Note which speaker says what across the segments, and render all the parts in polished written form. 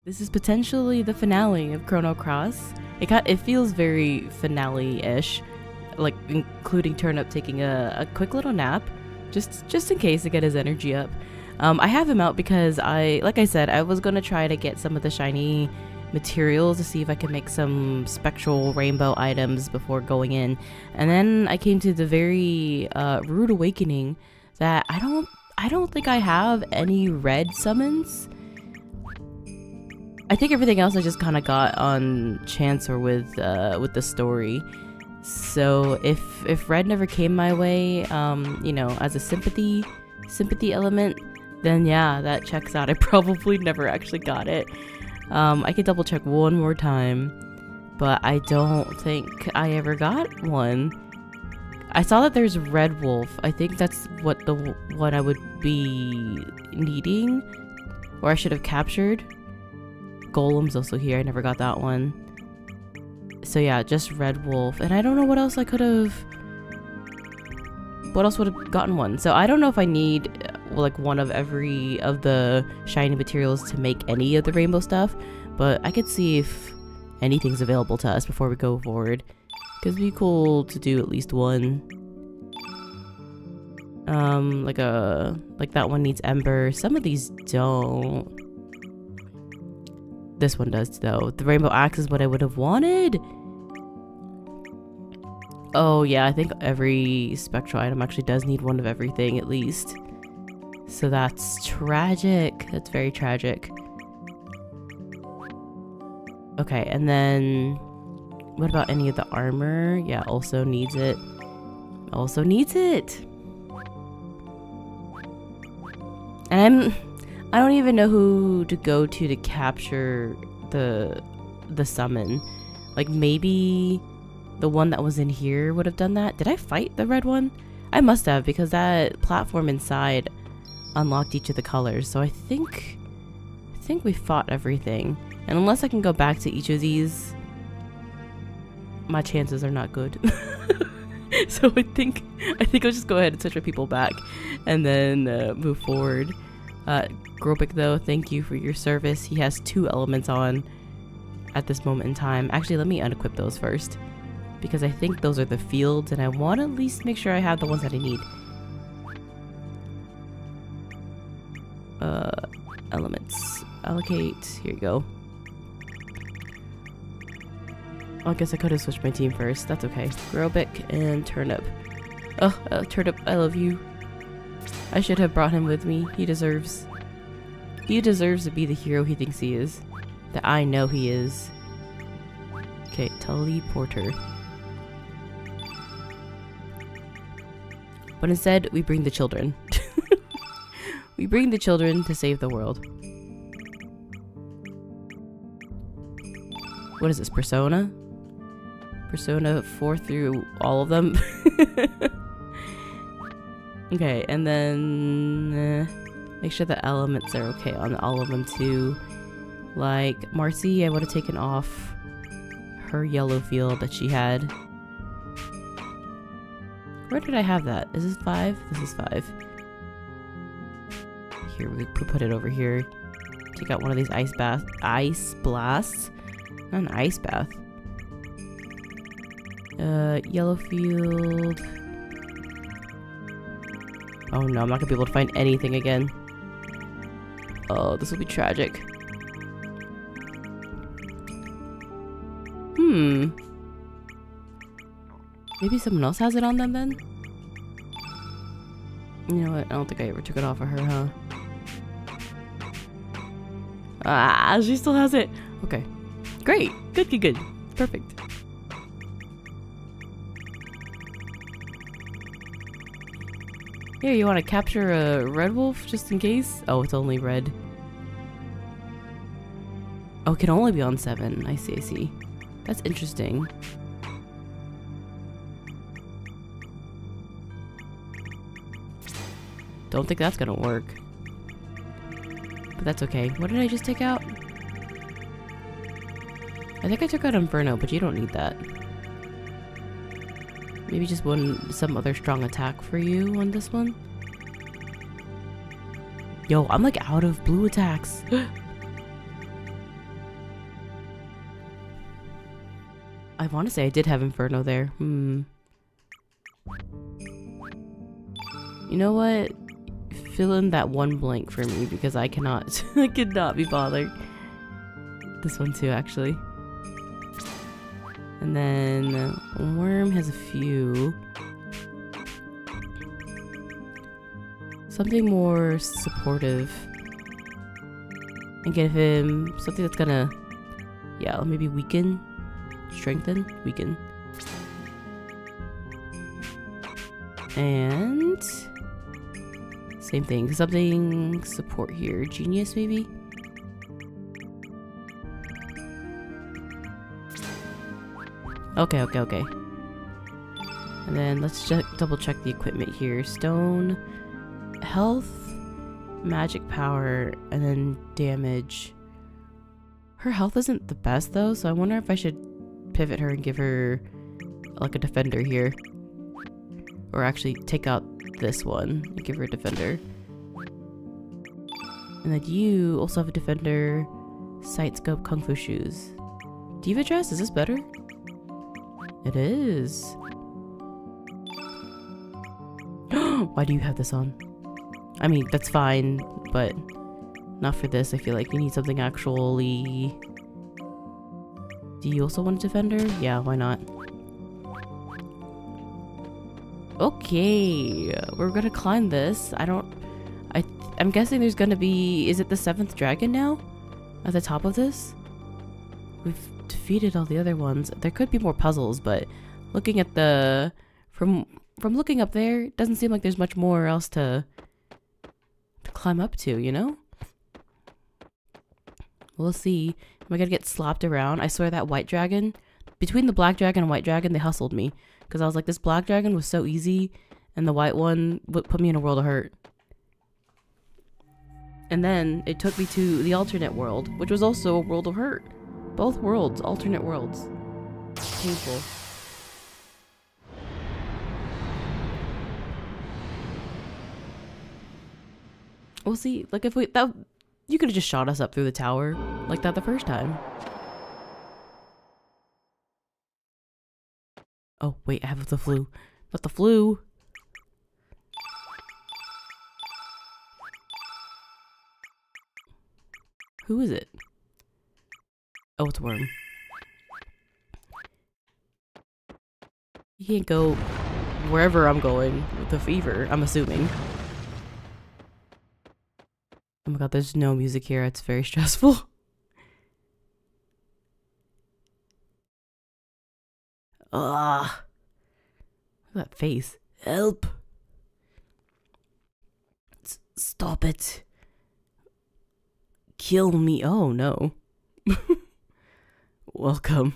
Speaker 1: This is potentially the finale of Chrono Cross. It feels very finale-ish, like including Turnip taking a quick little nap, just in case to get his energy up. I have him out because like I said, I was gonna try to get some of the shiny materials to see if I can make some spectral rainbow items before going in, and then I came to the very rude awakening that I don't think I have any red summons. I think everything else I just kind of got on chance or with the story. So if red never came my way, you know, as a sympathy element, then yeah, that checks out. I probably never actually got it. I could double check one more time, but I don't think I ever got one. I saw that there's Red Wolf. I think that's what I would be needing, or I should have captured. Golem's also here. I never got that one. So yeah, just Red Wolf. And I don't know what else I could have... What else would have gotten one? So I don't know if I need like one of every of the shiny materials to make any of the rainbow stuff, but I could see if anything's available to us before we go forward. Because it'd be cool to do at least one. Like that one needs Ember. Some of these don't. This one does, though. The Rainbow Axe is what I would have wanted. Oh, yeah, I think every spectral item actually does need one of everything, at least. So that's tragic. That's very tragic. Okay, and then... What about any of the armor? Yeah, also needs it. Also needs it! And I don't even know who to go to capture the summon. Like, maybe the one that was in here would have done that. Did I fight the red one? I must have, because that platform inside unlocked each of the colors. So I think we fought everything. And unless I can go back to each of these, my chances are not good. So I think I'll just go ahead and switch my people back and then move forward. Grobik, though, thank you for your service. He has 2 elements on at this moment in time. Actually, let me unequip those first, because I think those are the fields, and I want to at least make sure I have the ones that I need. Elements. Allocate. Here you go. Oh, I guess I could have switched my team first. That's okay. Grobik and Turnip. Oh, Turnip, I love you. I should have brought him with me. He deserves to be the hero he thinks he is. That I know he is. Okay, teleporter. But instead, we bring the children. We bring the children to save the world. What is this, Persona? Persona 4 through all of them? Okay, and then make sure the elements are okay on all of them too. Like Marcy, I would have taken off her yellow field that she had. Where did I have that? Is this 5? This is 5. Here, we put it over here. Take out one of these ice blasts. Not an ice bath. Yellow field. Oh no, I'm not gonna be able to find anything again. Oh, this will be tragic. Maybe someone else has it on them then? You know what? I don't think I ever took it off of her, huh? Ah, she still has it. Okay. Great. Good. Perfect. Here, you want to capture a red wolf just in case? Oh, it's only red. Oh, it can only be on 7. I see. That's interesting. Don't think that's gonna work. But that's okay. What did I just take out? I think I took out Inferno, but you don't need that. Maybe just some other strong attack for you on this one. Yo, I'm like out of blue attacks. I want to say I did have Inferno there. You know what? Fill in that one blank for me because I cannot, I could not be bothered. This one too, actually. And then Worm has a few. Something more supportive. And give him something that's gonna, yeah, maybe weaken, strengthen, weaken. And same thing, something support here. Genius, maybe? Okay. And then let's double check the equipment here. Stone, health, magic power, and then damage. Her health isn't the best though, so I wonder if I should pivot her and give her like a defender here. Or actually take out this one and give her a defender. And then you also have a defender, sight scope, kung fu shoes. Diva dress, is this better? It is. Why do you have this on? I mean, that's fine, but not for this. I feel like you need something actually... Do you also want a defender? Yeah, why not? Okay, we're gonna climb this. I'm guessing there's gonna be... Is it the 7th dragon now? At the top of this? We've defeated all the other ones. There could be more puzzles, but looking at the... From looking up there, it doesn't seem like there's much more else to climb up to, you know? We'll see. Am I gonna get slapped around? I swear that white dragon... Between the black dragon and white dragon, they hustled me. Because I was like, this black dragon was so easy, and the white one put me in a world of hurt. And then it took me to the alternate world, which was also a world of hurt. Both worlds, alternate worlds. Painful. We'll see. Like if you could have just shot us up through the tower like that the first time. Oh wait, I have the flu. Not the flu. Who is it? Oh, it's Worm. You can't go wherever I'm going with the fever, I'm assuming. Oh my god, there's no music here. It's very stressful. Ugh. Look at that face. Help. Stop it. Kill me. Oh no. Welcome.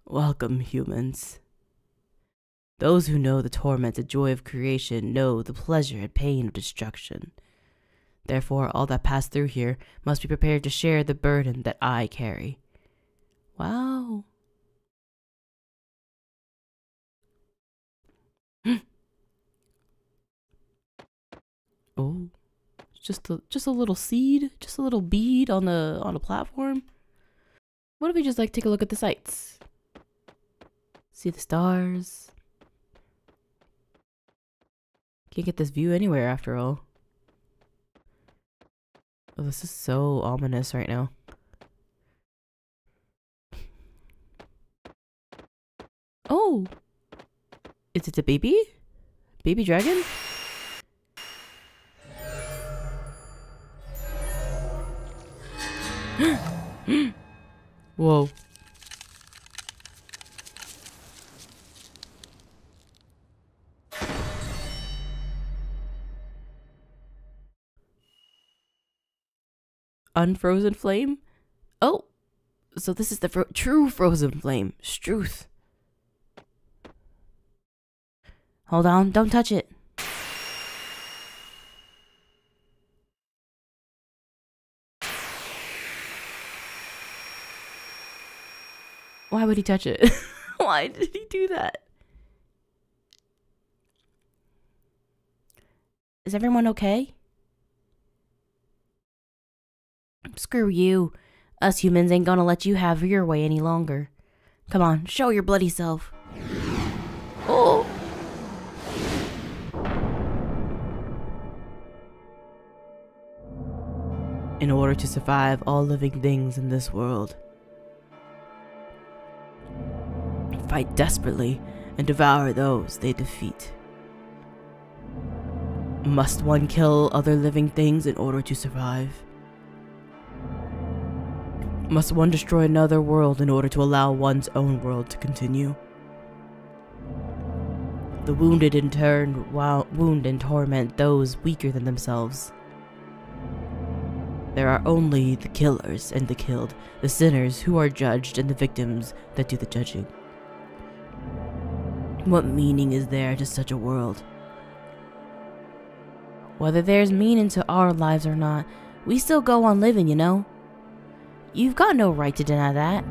Speaker 1: Welcome, humans. Those who know the torment and joy of creation know the pleasure and pain of destruction. Therefore, all that pass through here must be prepared to share the burden that I carry. Wow. Oh, just a little seed, just a little bead on a platform. What if we just like take a look at the sights? See the stars. Can't get this view anywhere after all. Oh, this is so ominous right now. Oh, is it a baby? Baby dragon? Whoa. Unfrozen flame? Oh, so this is the true frozen flame. Struth. Hold on, don't touch it. Why would he touch it? Why did he do that? Is everyone okay? Screw you. Us humans ain't gonna let you have your way any longer. Come on, show your bloody self. Oh! In order to survive all living things in this world, fight desperately and devour those they defeat. Must one kill other living things in order to survive? Must one destroy another world in order to allow one's own world to continue? The wounded in turn wound and torment those weaker than themselves. There are only the killers and the killed, the sinners who are judged, and the victims that do the judging. What meaning is there to such a world? Whether there's meaning to our lives or not, we still go on living, you know? You've got no right to deny that.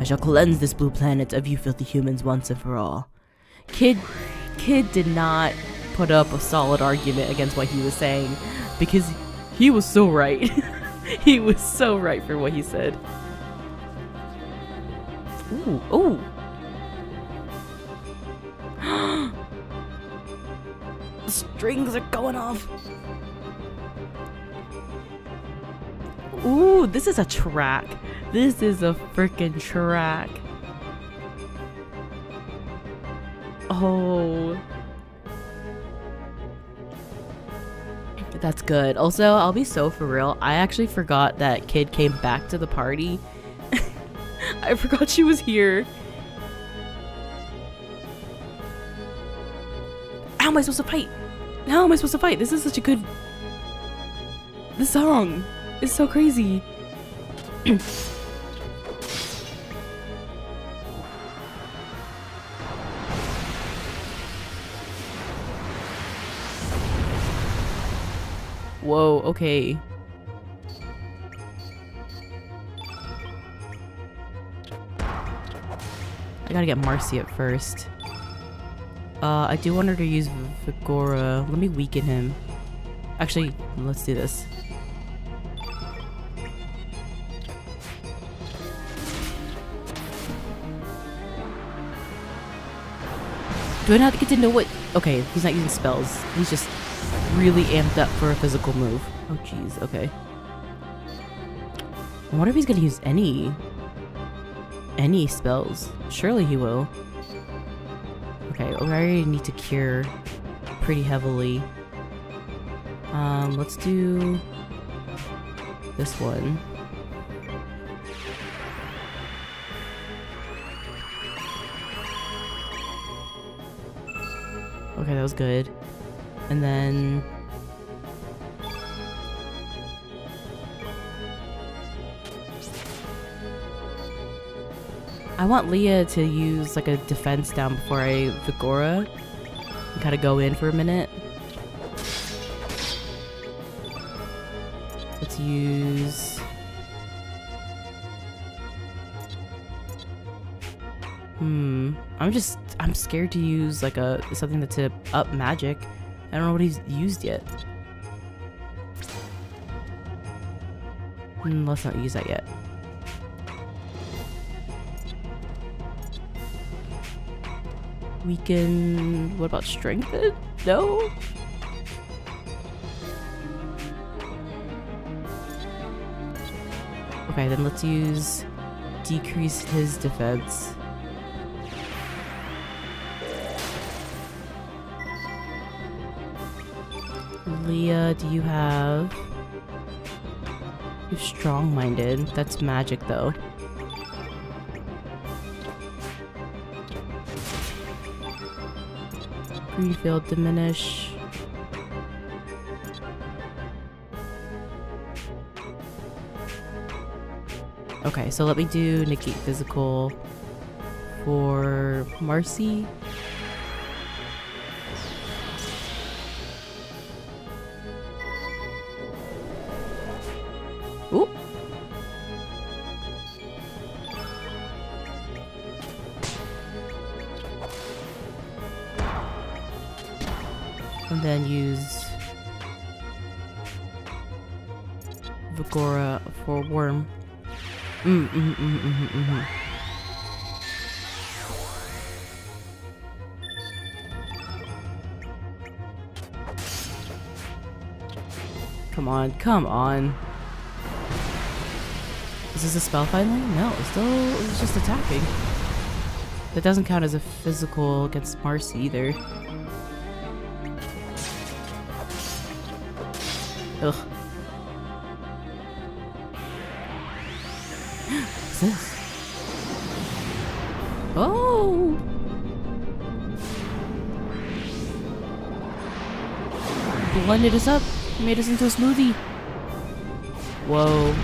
Speaker 1: I shall cleanse this blue planet of you filthy humans once and for all. Kid did not put up a solid argument against what he was saying, because he was so right. He was so right for what he said. Ooh, ooh. The strings are going off. Ooh, this is a track. This is a freaking track. Oh. That's good. Also, I'll be so for real. I actually forgot that Kid came back to the party. I forgot she was here. How am I supposed to fight? How am I supposed to fight? This is such a good... This song is so crazy. Whoa, okay. I gotta get Marcy at first. I do want her to use Vigora. Let me weaken him. Actually, let's do this. Do I not get to know what... Okay, he's not using spells. He's just really amped up for a physical move. Oh, jeez. Okay. I wonder if he's gonna use any spells. Surely he will. Okay, I already need to cure pretty heavily. Let's do this one. Okay, that was good. And then... I want Leah to use like a defense down before I Vigora. And kind of go in for a minute. Let's use... I'm scared to use like something that's to up magic. I don't know what he's used yet. Let's not use that yet. Weaken... What about strengthen? No? Okay, then let's use decrease his defense. Leah, do you have... You're strong-minded. That's magic, though. Greenfield diminish. Okay, so let me do negate physical for Marcy. Ooh. And then use Vigora for Worm. Come on, come on. Is this a spell finally? No, it's just attacking. That doesn't count as a physical against Marcy either. Ugh. What's this? Oh! Blended us up. Made us into a smoothie. Whoa.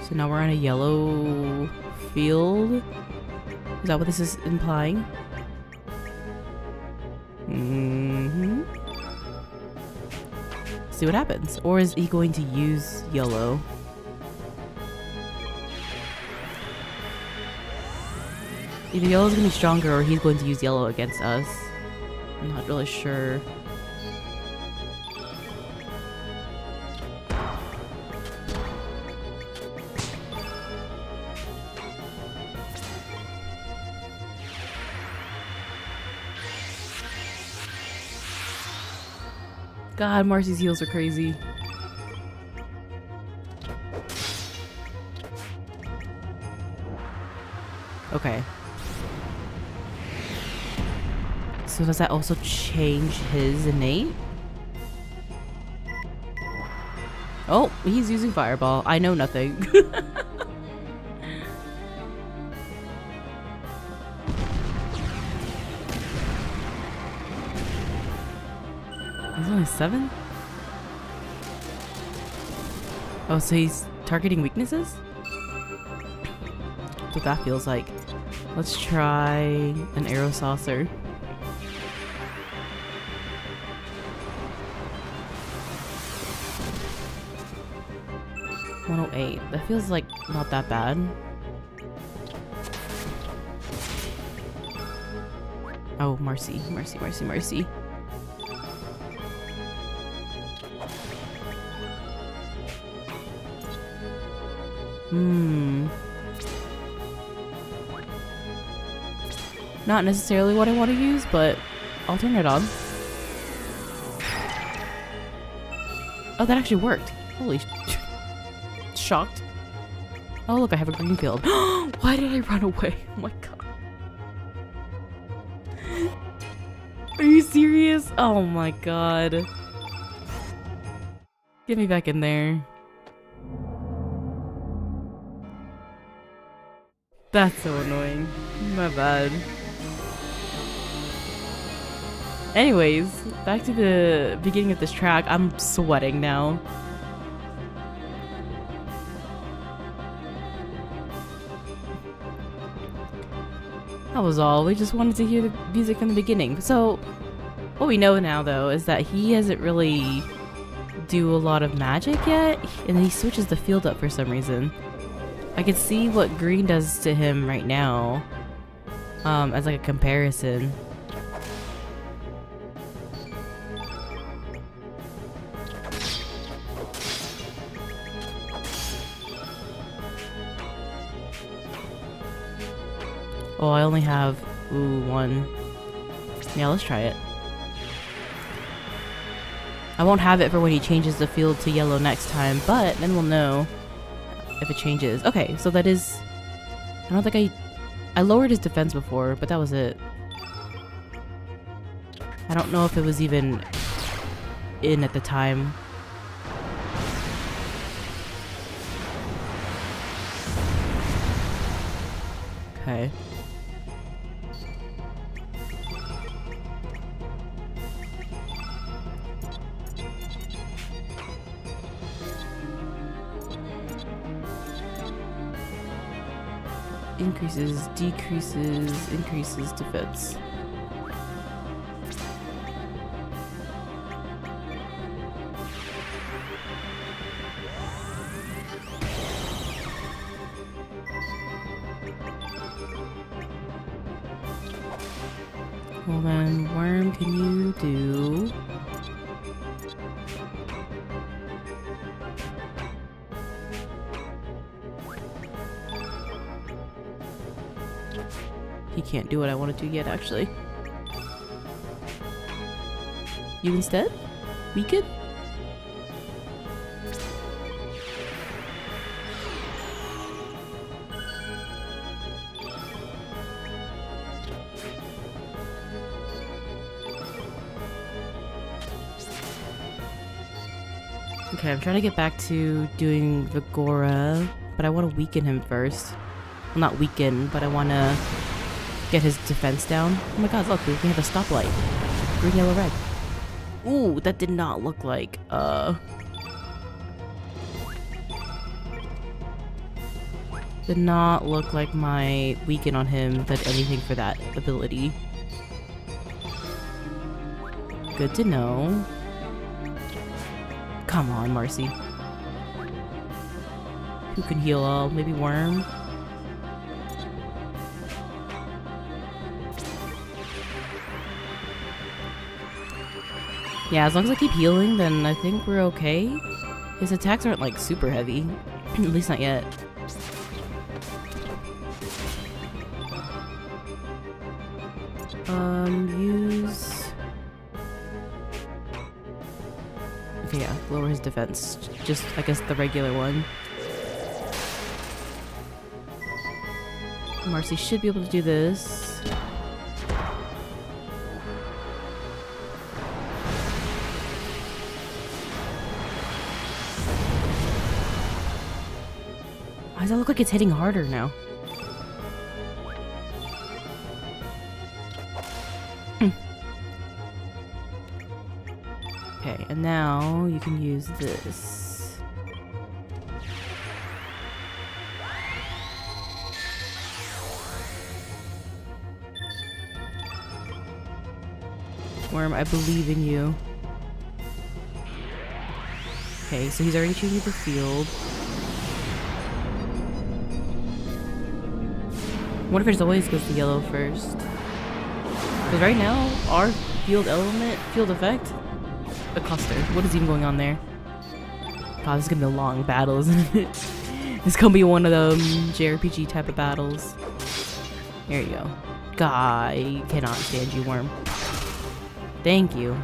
Speaker 1: So now we're on a yellow field. Is that what this is implying? Mm-hmm. See what happens. Or is he going to use yellow? Either yellow's gonna be stronger or he's going to use yellow against us. I'm not really sure. God, Marcy's heals are crazy. Okay. So does that also change his innate? Oh, he's using Fireball. I know nothing. He's only 7? Oh, so he's targeting weaknesses? That's what that feels like. Let's try an arrow saucer. $108. That feels like not that bad. Oh, Marcy, Marcy, Marcy, Marcy. Not necessarily what I want to use, but I'll turn it on. Oh, that actually worked. Holy shocked. Oh, look, I have a green field. Why did I run away? Oh my god. Are you serious? Oh my god. Get me back in there. That's so annoying. My bad. Anyways, back to the beginning of this track. I'm sweating now. That was all. We just wanted to hear the music from the beginning. So, what we know now, though, is that he hasn't really do a lot of magic yet, and he switches the field up for some reason. I can see what green does to him right now, as like a comparison. Oh, I only have, one. Yeah, let's try it. I won't have it for when he changes the field to yellow next time, but then we'll know if it changes. Okay, so that is... I don't think I lowered his defense before, but that was it. I don't know if it was even in at the time. Okay. Increases, decreases, increases defense. Well then, Worm, can you do... He can't do what I want to do yet, actually. You instead? We could? Okay, I'm trying to get back to doing Vigora, but I want to weaken him first. Well, not weaken, but I want to get his defense down. Oh my god, look, we have a stoplight. Green, yellow, red. Ooh, that did not look like, did not look like my weaken on him did anything for that ability. Good to know. Come on, Marcy. Who can heal all? Maybe Worm? Yeah, as long as I keep healing, then I think we're okay. His attacks aren't like super heavy. At least not yet. Use... Okay, yeah, lower his defense. Just, I guess, the regular one. Marcy should be able to do this. Why does that look like it's hitting harder now? Okay, and now you can use this. Worm, I believe in you. Okay, so he's already changing the field. What if it always goes to yellow first? Because right now, our field effect, a cluster. What is even going on there? God, this is gonna be a long battle, isn't it? This is gonna be one of them JRPG type of battles. There you go. God, I cannot stand you, Worm. Thank you.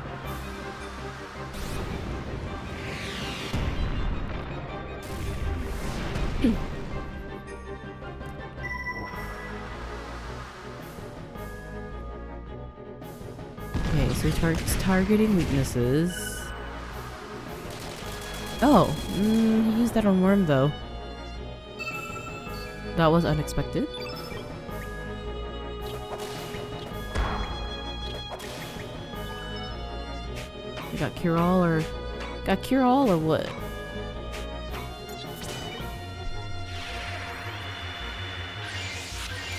Speaker 1: Okay, so he's targeting weaknesses. Oh, he used that on Worm though. That was unexpected. We got cure all or what?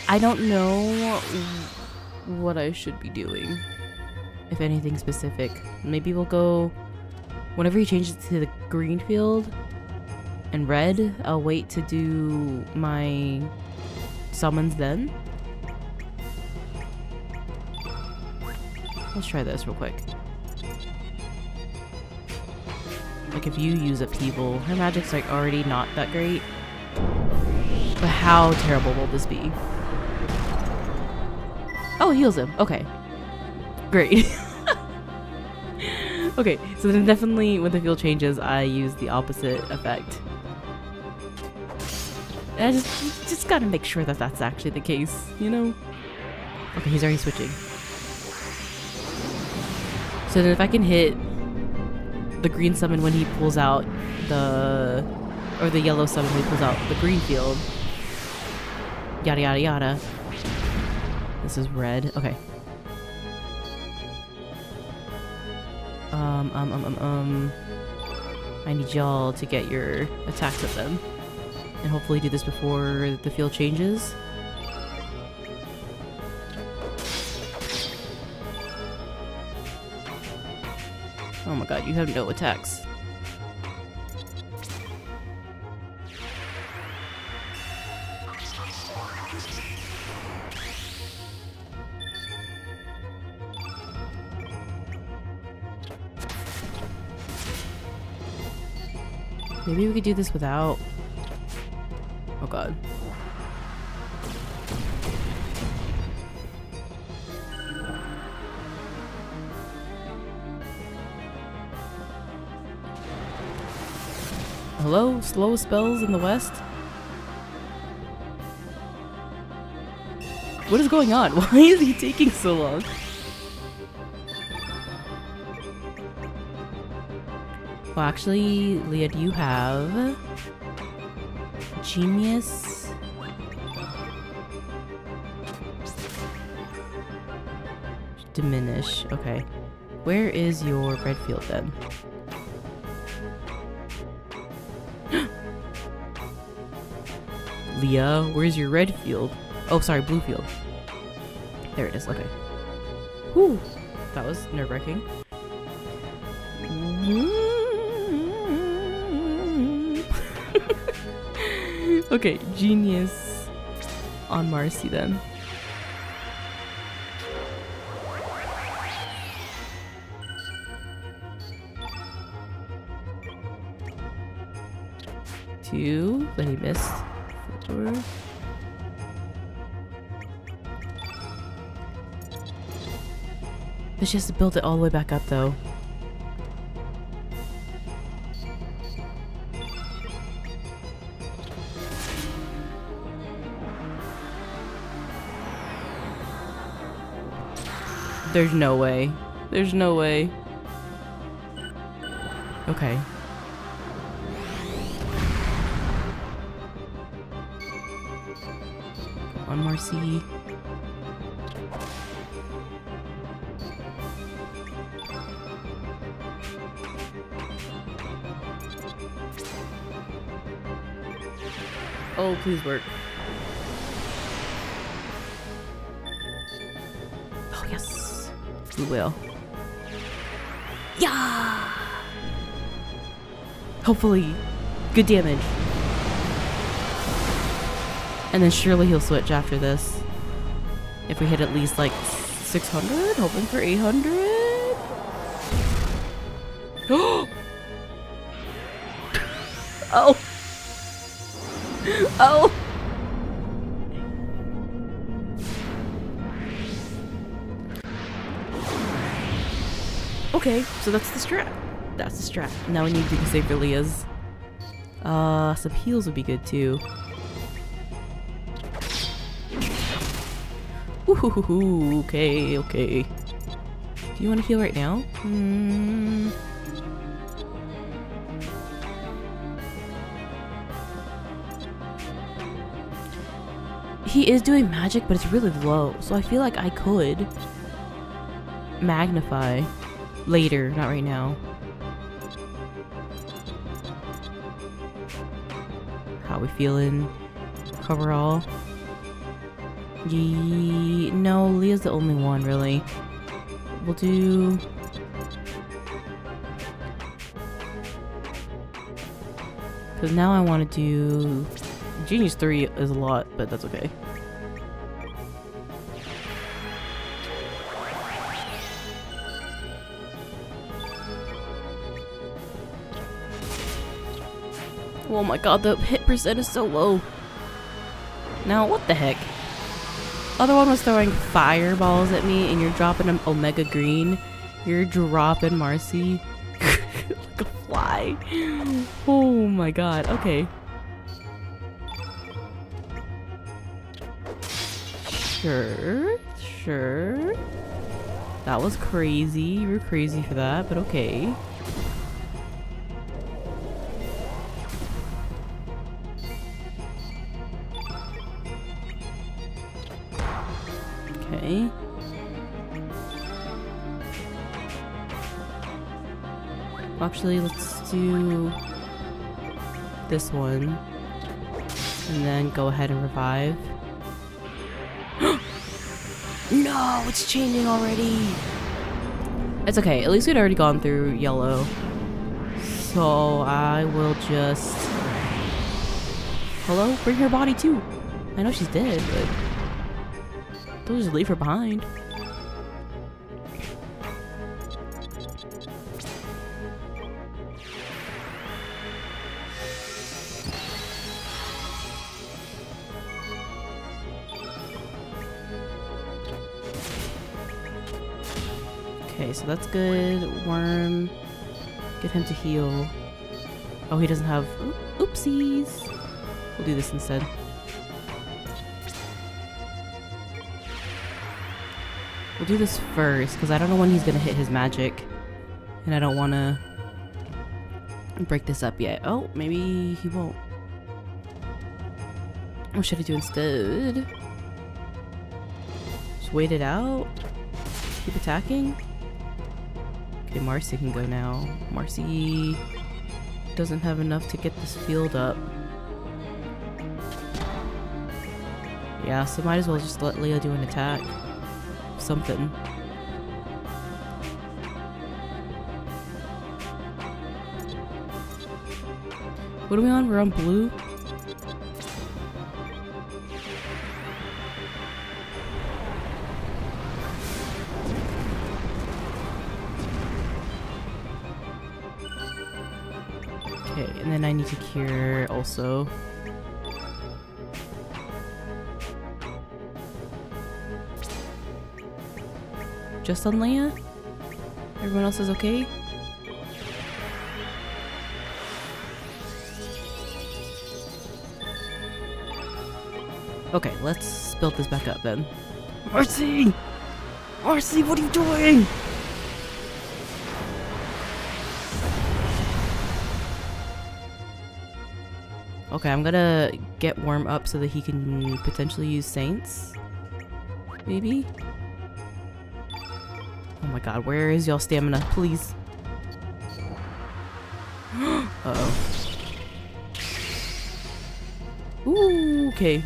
Speaker 1: I don't know what I should be doing. If anything specific. Maybe we'll go whenever he changes to the green field and red, I'll wait to do my summons then. Let's try this real quick. Like if you use upheaval, her magic's like already not that great. But how terrible will this be? Oh, it heals him. Okay. Great. Okay, so then definitely when the field changes, I use the opposite effect. And I just gotta make sure that that's actually the case, you know? Okay, he's already switching. So then if I can hit the green summon when he pulls out the... or the yellow summon when he pulls out the green field. Yada yada yada. This is red. Okay. I need y'all to get your attacks at them. And hopefully do this before the field changes. Oh my god, you have no attacks. Maybe we could do this without... Oh god. Hello? Slow spells in the west? What is going on? Why is he taking so long? Well, actually, Leah, do you have Genius? Diminish. Okay. Where is your red field then? Leah, where's your red field? Oh, sorry, blue field. There it is. Okay. Whew. That was nerve-wracking. Okay, Genius on Marcy then. Two, but he missed. Four. But she has to build it all the way back up though. There's no way. There's no way. Okay. One more C. Oh, please work. Oh, yes. We will. Yeah! Hopefully. Good damage. And then surely he'll switch after this. If we hit at least like 600, hoping for 800. Oh! Oh! Okay, so that's the strat. That's the strat. Now we need to do the same for Leah's. Some heals would be good too. Ooh, okay, okay. Do you want to heal right now? He is doing magic, but it's really low, so I feel like I could magnify later, not right now. How we feeling overall? No, Leah's the only one, really. We'll do... Because now I want to do... Genius 3 is a lot, but that's okay. Oh my god, the hit percent is so low. Now, what the heck? Other one was throwing fireballs at me, and you're dropping an Omega Green. You're dropping Marcy like a fly. Oh my god, okay. Sure, sure. That was crazy. You were crazy for that, but okay. Okay. Actually, let's do this one. And then go ahead and revive. No, it's changing already. It's okay. At least we'd already gone through yellow. So I will just... Hello? Bring her body too. I know she's dead, but... Don't just leave her behind. Okay, so that's good. Worm. Get him to heal. Oh, he doesn't have... Oopsies. We'll do this instead. We'll do this first, because I don't know when he's going to hit his magic. And I don't want to break this up yet. Oh, maybe he won't. What should I do instead? Just wait it out? Keep attacking? Okay, Marcy can go now. Marcy doesn't have enough to get this field up. Yeah, so might as well just let Leah do an attack. Something. What are we on? We're on blue? Okay, and then I need to cure also. Just on Leia? Everyone else is okay? Okay, let's build this back up then. Marcy! Marcy, what are you doing? Okay, I'm gonna get Worm up so that he can potentially use Saints. Maybe? Oh my god, where is y'all stamina? Please. Uh-oh. Ooh, okay.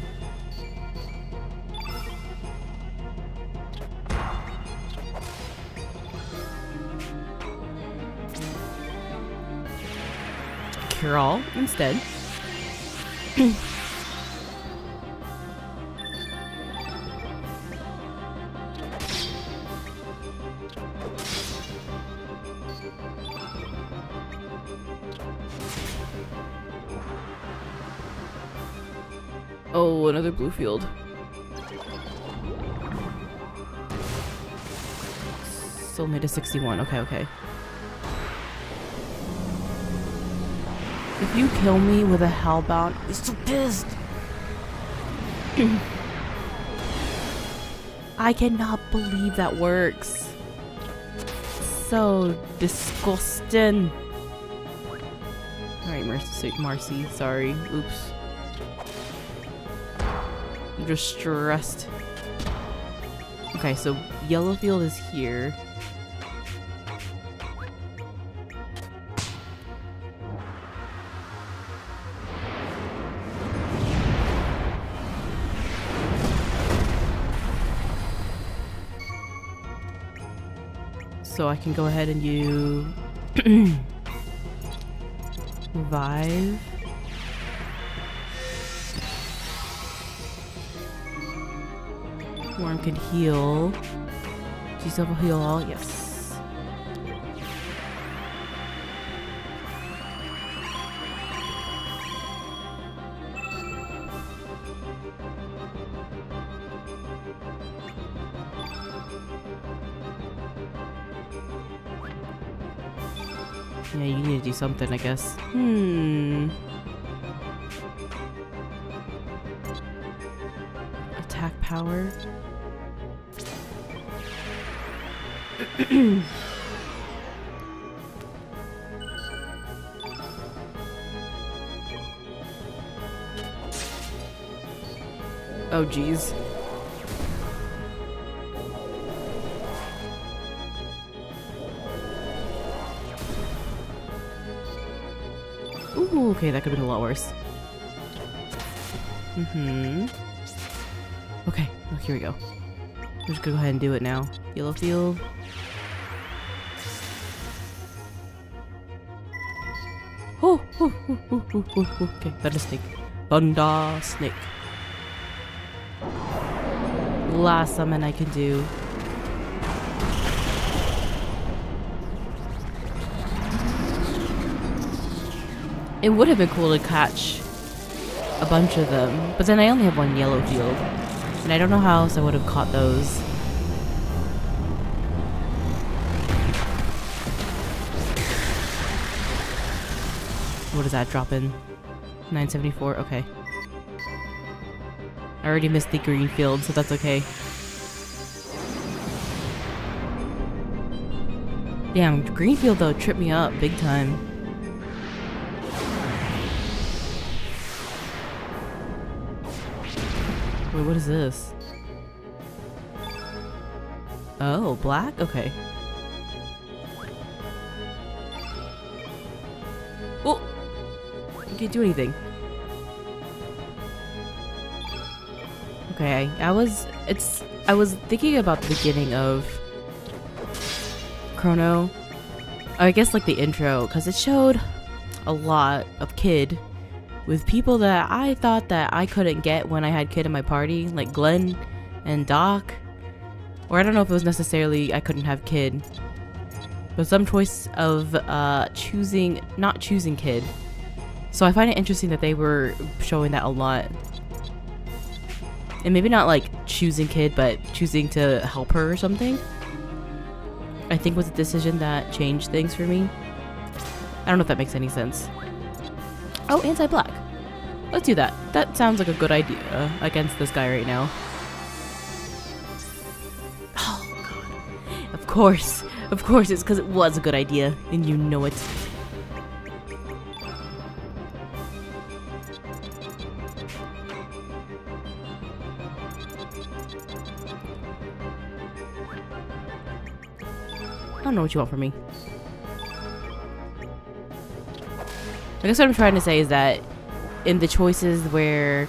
Speaker 1: Cure all instead. Oh, another blue field. Still made a 61. Okay, okay. If you kill me with a hellbound, I'll be so pissed. I cannot believe that works. So disgusting. Alright, Marcy, sorry. Oops. I'm just stressed. Okay, so yellow field is here. So I can go ahead and you revive. Worm can heal. Do you still have a heal all? Yes. Yeah, you need to do something, I guess. Attack power. Oh, geez. Ooh, okay, that could have been a lot worse. Okay, oh, here we go. I'm just gonna go ahead and do it now. Yellow field. Okay, Thunder Snake. Thunder Snake. Last summon I can do. It would have been cool to catch a bunch of them, but then I only have one yellow field, and I don't know how else I would have caught those. What does that drop in? 974, okay. I already missed the green field, so that's okay. Damn, green field though tripped me up big time. Wait, what is this? Oh, black? Okay. Oh! I can't do anything. Okay, I was thinking about the beginning of Chrono. I guess like the intro, because it showed a lot of Kid with people that I thought that I couldn't get when I had Kid in my party, like Glenn and Doc. Or I don't know if it was necessarily I couldn't have Kid, but some choice of not choosing Kid. So I find it interesting that they were showing that a lot. And maybe not like choosing Kid, but choosing to help her or something. I think was a decision that changed things for me. I don't know if that makes any sense. Oh, anti-black. Let's do that. That sounds like a good idea against this guy right now. Oh, God. Of course. Of course, it's because it was a good idea, and you know it. I don't know what you want from me. I guess what I'm trying to say is that in the choices where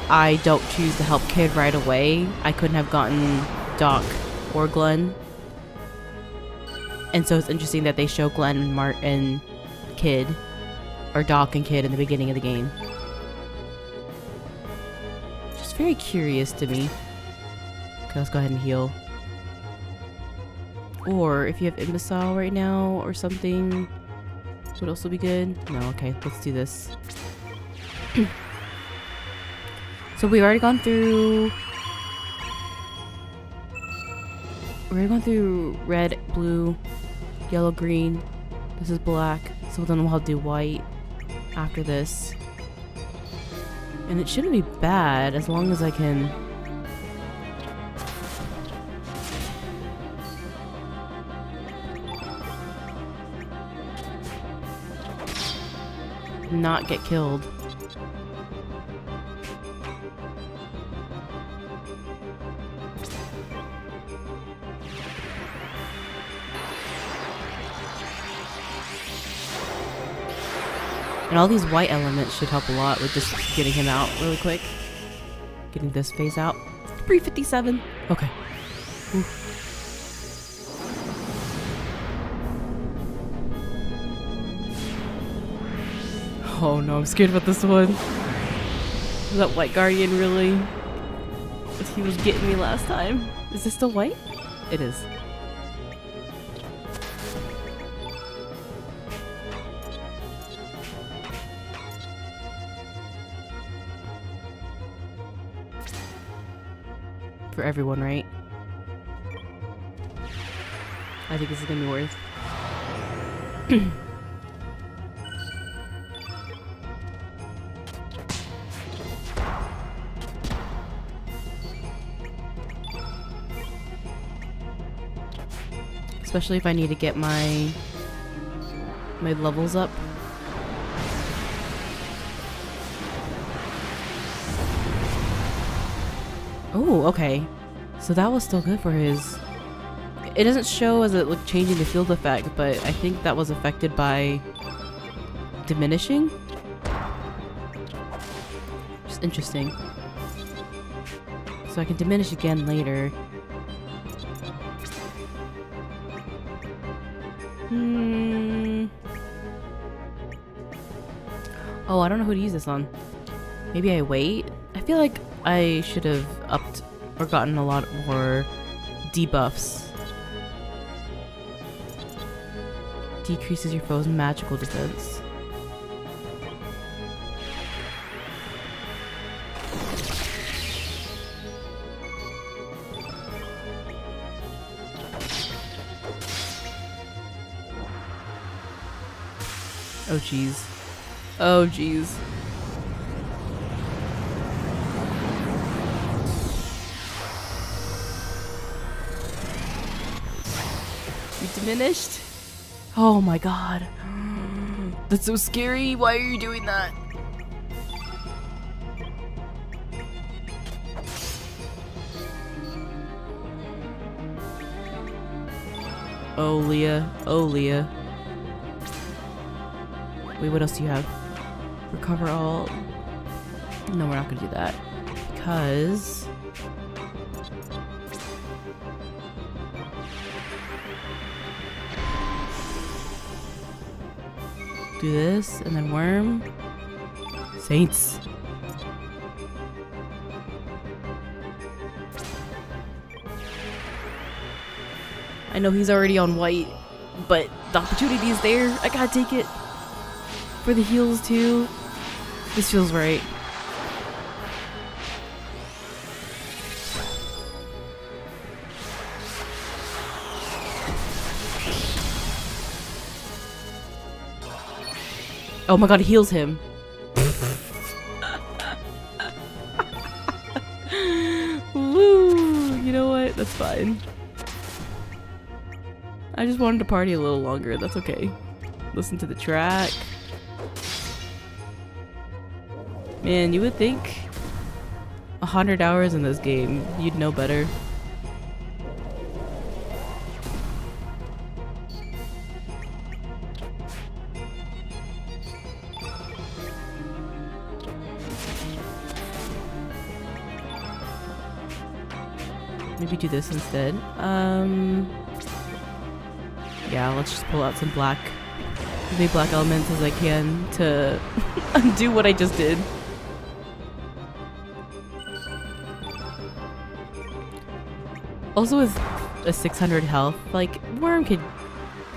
Speaker 1: I don't choose to help Kid right away, I couldn't have gotten Doc or Glenn. And so it's interesting that they show Glenn and Kid, or Doc and Kid in the beginning of the game. Just very curious to me. Okay, let's go ahead and heal. Or if you have Imbecile right now or something, what else will be good? No, okay, let's do this. So we've already gone through... We've already gone through red, blue, yellow, green. This is black. So then we'll do white after this. And it shouldn't be bad as long as I can... not get killed. And all these white elements should help a lot with just getting him out really quick. Getting this phase out. 357. Okay. Oof. Oh no, I'm scared about this one. Is that White Guardian really? He was getting me last time. Is this still white? It is. For everyone, right? I think this is gonna be worth. Especially if I need to get my levels up. Oh, okay. So that was still good for his... It doesn't show as it like changing the field effect, but I think that was affected by diminishing. Just interesting. So I can diminish again later. Oh, I don't know who to use this on. Maybe I wait? I feel like I should have upped or gotten a lot more debuffs. Decreases your foe's magical defense. Oh jeez. Oh jeez. You diminished? Oh my god. That's so scary. Why are you doing that? Oh, Leah. Oh, Leah. Wait, what else do you have? Recover all. No, we're not gonna do that. Because... do this, and then worm. Saints. I know he's already on white, but the opportunity is there. I gotta take it. For the heals too. This feels right. Oh my god, it heals him. Woo! You know what? That's fine. I just wanted to party a little longer. That's okay. Listen to the track. Man, you would think 100 hours in this game, you'd know better. Maybe do this instead. Yeah, let's just pull out some black, as many black elements as I can to undo what I just did. Also with a 600 health, like, Worm could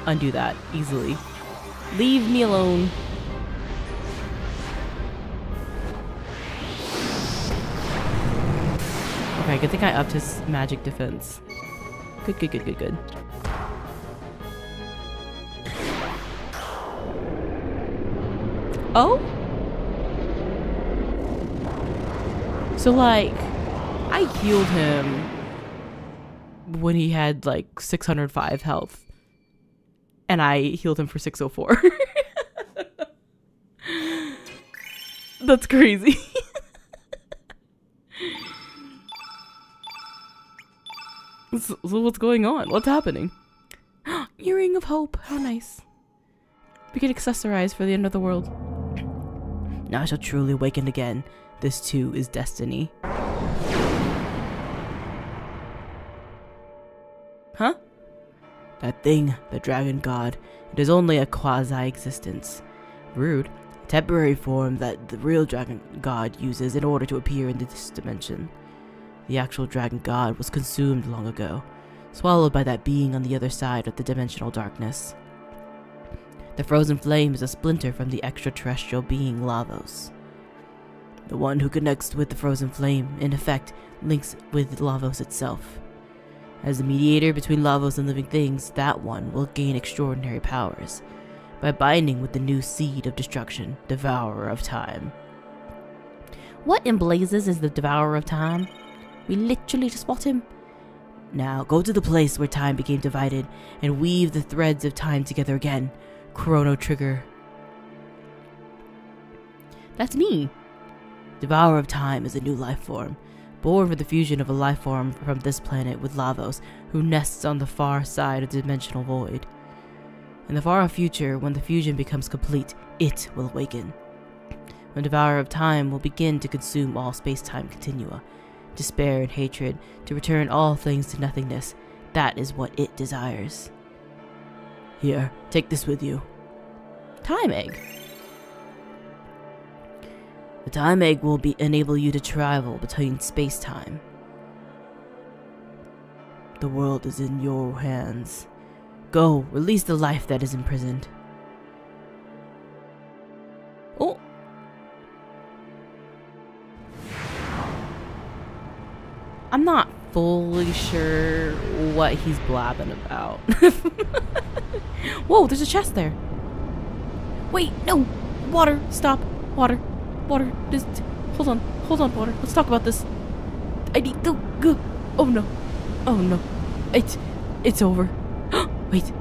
Speaker 1: undo that easily. Leave me alone. Okay, good thing I upped his magic defense. Good, good, good, good, good. Oh? So, like, I healed him when he had, like, 605 health. And I healed him for 604. That's crazy. So what's going on? What's happening? Earring of Hope. How nice. We can accessorize for the end of the world. Now I shall truly awaken again. This too is destiny. Huh? That thing, the dragon god, it is only a quasi-existence. Rude. A temporary form that the real dragon god uses in order to appear in this dimension. The actual dragon god was consumed long ago, swallowed by that being on the other side of the dimensional darkness. The frozen flame is a splinter from the extraterrestrial being Lavos. The one who connects with the frozen flame, in effect, links with Lavos itself. As the mediator between Lavos and living things, that one will gain extraordinary powers by binding with the new seed of destruction, Devourer of Time. What in blazes is the Devourer of Time? We literally just fought him. Now go to the place where time became divided and weave the threads of time together again. Chrono trigger. That's me. Devourer of Time is a new life form, born from the fusion of a life form from this planet with Lavos, who nests on the far side of the dimensional void. In the far future, when the fusion becomes complete, it will awaken. When Devourer of Time will begin to consume all space-time continua, despair and hatred, to return all things to nothingness. That is what it desires. Here, take this with you. Time egg. The time egg will enable you to travel between space-time. The world is in your hands. Go, release the life that is imprisoned. Oh! I'm not fully sure what he's blabbing about. Whoa, there's a chest there. Wait, no! Water, stop. Water, water. Just hold on, water. Let's talk about this. I need to go. Oh no. Oh no. It's over. Wait.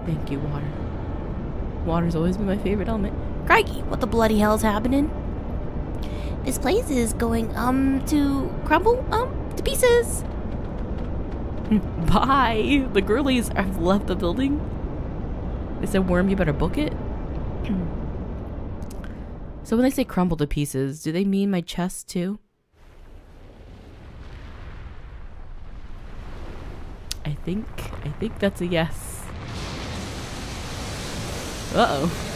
Speaker 1: Thank you, water. Water's always been my favorite element. Crikey, what the bloody hell's happening? This place is going, to crumble, to pieces. Bye! The girlies have left the building. They said, Worm, you better book it. So when they say crumble to pieces, do they mean my chest too? I think that's a yes. Uh-oh.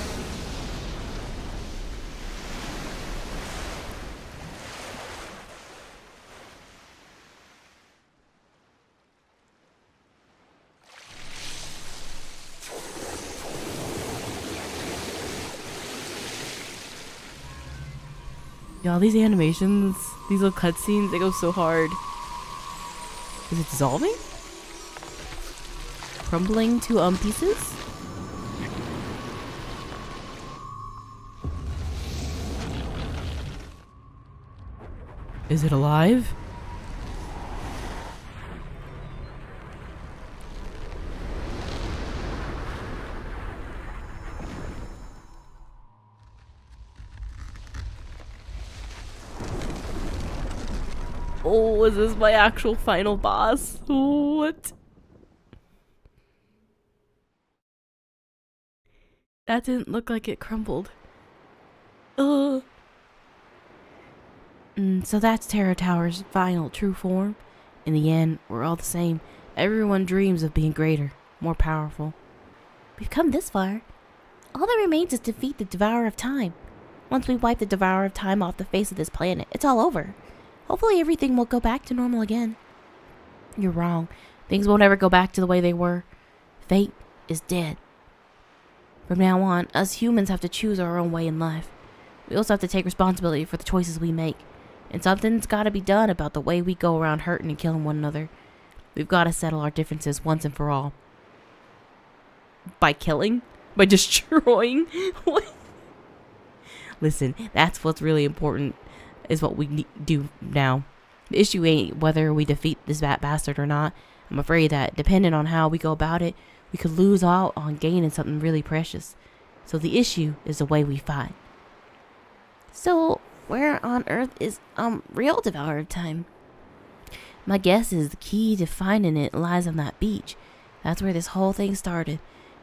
Speaker 1: Y'all, these animations, these little cutscenes, they go so hard. Is it dissolving? Crumbling to pieces? Is it alive? Oh, is this my actual final boss? What? That didn't look like it crumbled. Ugh. So that's Terror Tower's final true form. In the end, we're all the same. Everyone dreams of being greater, more powerful. We've come this far. All that remains is to defeat the Devourer of Time. Once we wipe the Devourer of Time off the face of this planet, it's all over. Hopefully everything will go back to normal again. You're wrong. Things won't ever go back to the way they were. Fate is dead. From now on, us humans have to choose our own way in life. We also have to take responsibility for the choices we make. And something's got to be done about the way we go around hurting and killing one another. We've got to settle our differences once and for all. By killing? By destroying? What? Listen, that's what's really important, is what we do now. The issue ain't whether we defeat this bastard or not. I'm afraid that, depending on how we go about it, we could lose out on gaining something really precious. So the issue is the way we fight. So, where on earth is real Devourer of Time? My guess is the key to finding it lies on that beach. That's where this whole thing started.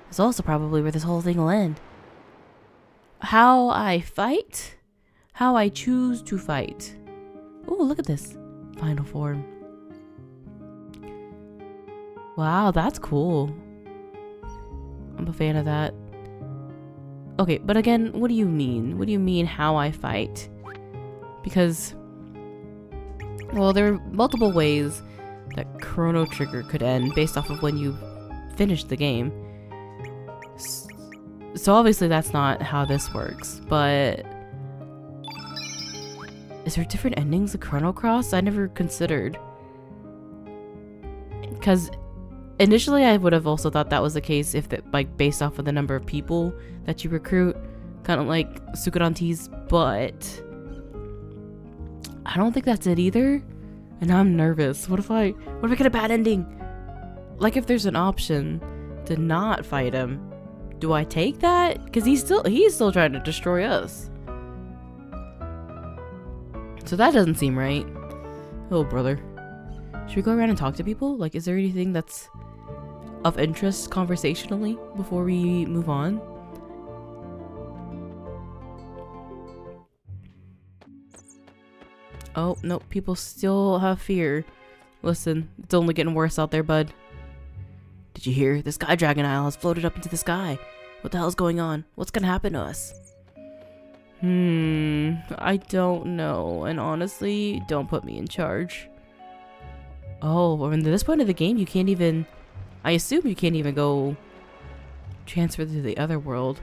Speaker 1: It's also probably where this whole thing will end. How I fight? How I choose to fight. Oh, look at this. Final form. Wow, that's cool. I'm a fan of that. Okay, but again, what do you mean? What do you mean how I fight? Because, well, there are multiple ways that Chrono Trigger could end based off of when you finish the game. So obviously that's not how this works, but is there different endings of Chrono Cross? I never considered. Because initially I would have also thought that was the case if that, like, based off of the number of people that you recruit, kind of like Sukuranti's, but I don't think that's it either. And I'm nervous. What if I get a bad ending? Like, if there's an option to not fight him, do I take that? Because he's still trying to destroy us. So that doesn't seem right. Oh, brother. Should we go around and talk to people? Like, is there anything that's of interest conversationally before we move on? Oh, no, people still have fear. Listen, it's only getting worse out there, bud. Did you hear? The Sky Dragon Isle has floated up into the sky. What the hell's going on? What's gonna happen to us? I don't know. And honestly, don't put me in charge. Oh, well, at this point of the game, you can't even... I assume you can't even go transfer to the other world.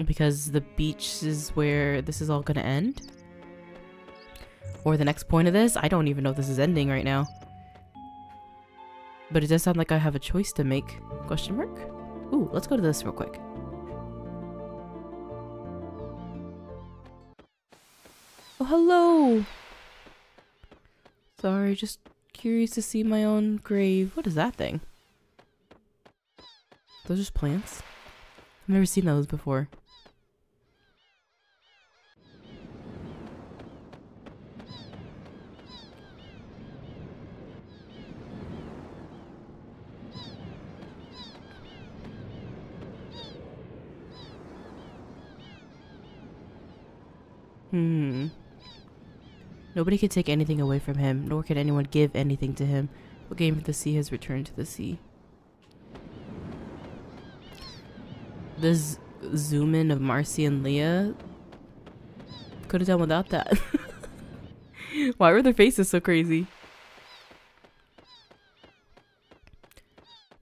Speaker 1: Because the beach is where this is all gonna end? Or the next point of this? I don't even know if this is ending right now. But it does sound like I have a choice to make. Question mark? Ooh, let's go to this real quick. Oh, hello! Sorry, just curious to see my own grave. What is that thing? Those are just plants? I've never seen those before. Nobody can take anything away from him, nor can anyone give anything to him. What came from the sea has returned to the sea. This zoom in of Marcy and Leah could have done without that. Why were their faces so crazy?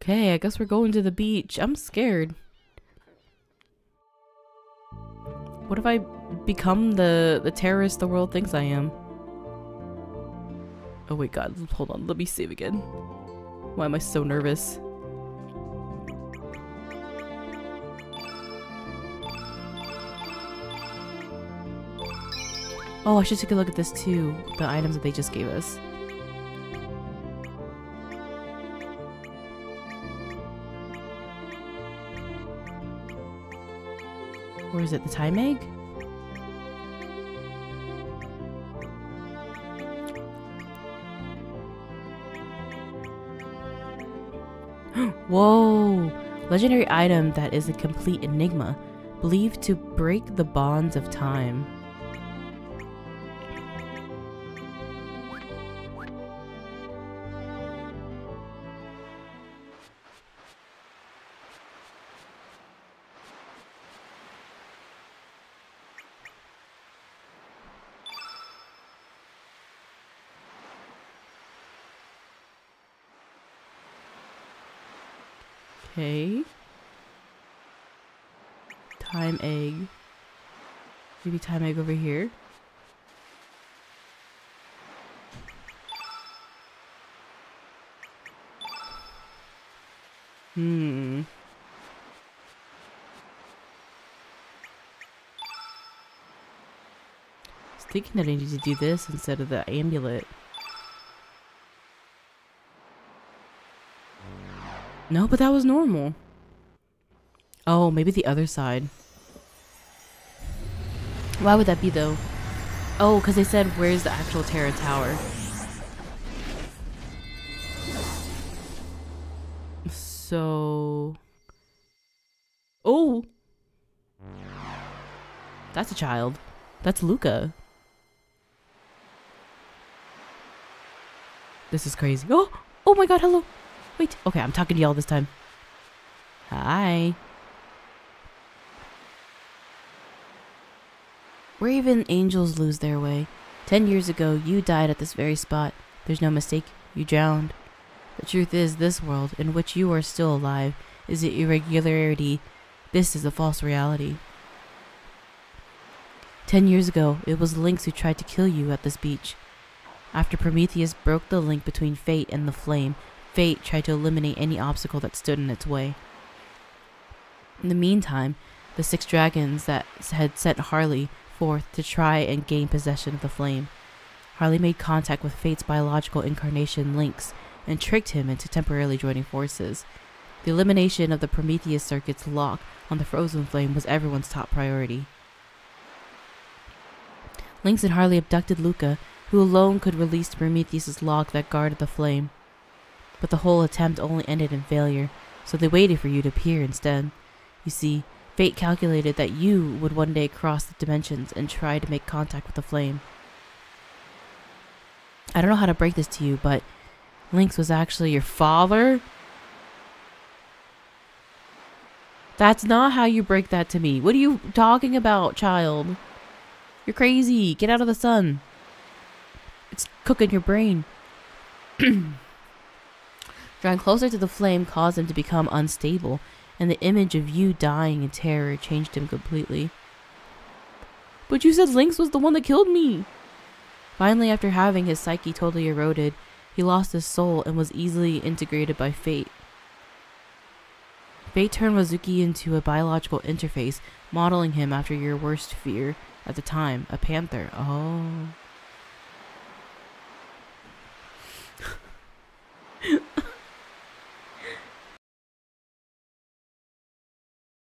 Speaker 1: Okay, I guess we're going to the beach. I'm scared. What if I become the terrorist the world thinks I am? Oh wait, God, hold on, let me save again. Why am I so nervous? Oh, I should take a look at this too. The items that they just gave us. Or is it the time egg? Whoa! Legendary item that is a complete enigma. Believed to break the bonds of time. Okay. Time egg. Maybe time egg over here. I was thinking that I need to do this instead of the amulet. No, but that was normal. Oh, maybe the other side. Why would that be though? Oh, because they said where's the actual Terra Tower. So... Oh! That's a child. That's Luca. This is crazy. Oh! Oh my god, hello! Wait, okay, I'm talking to y'all this time. Hi. Where even angels lose their way. 10 years ago, you died at this very spot. There's no mistake, you drowned. The truth is, this world, in which you are still alive, is an irregularity. This is a false reality. 10 years ago, it was Lynx who tried to kill you at this beach. After Prometheus broke the link between fate and the flame, fate tried to eliminate any obstacle that stood in its way. In the meantime, the 6 dragons that had sent Harley forth to try and gain possession of the flame. Harley made contact with fate's biological incarnation, Lynx, and tricked him into temporarily joining forces. The elimination of the Prometheus circuit's lock on the frozen flame was everyone's top priority. Lynx and Harley abducted Luca, who alone could release Prometheus's lock that guarded the flame. But the whole attempt only ended in failure, so they waited for you to appear instead. You see, fate calculated that you would one day cross the dimensions and try to make contact with the flame. I don't know how to break this to you, but Lynx was actually your father? That's not how you break that to me. What are you talking about, child? You're crazy. Get out of the sun. It's cooking your brain. Drawing closer to the flame caused him to become unstable, and the image of you dying in terror changed him completely. But you said Lynx was the one that killed me! Finally, after having his psyche totally eroded, he lost his soul and was easily integrated by fate. Fate turned Wazuki into a biological interface, modeling him after your worst fear at the time, a panther. Oh.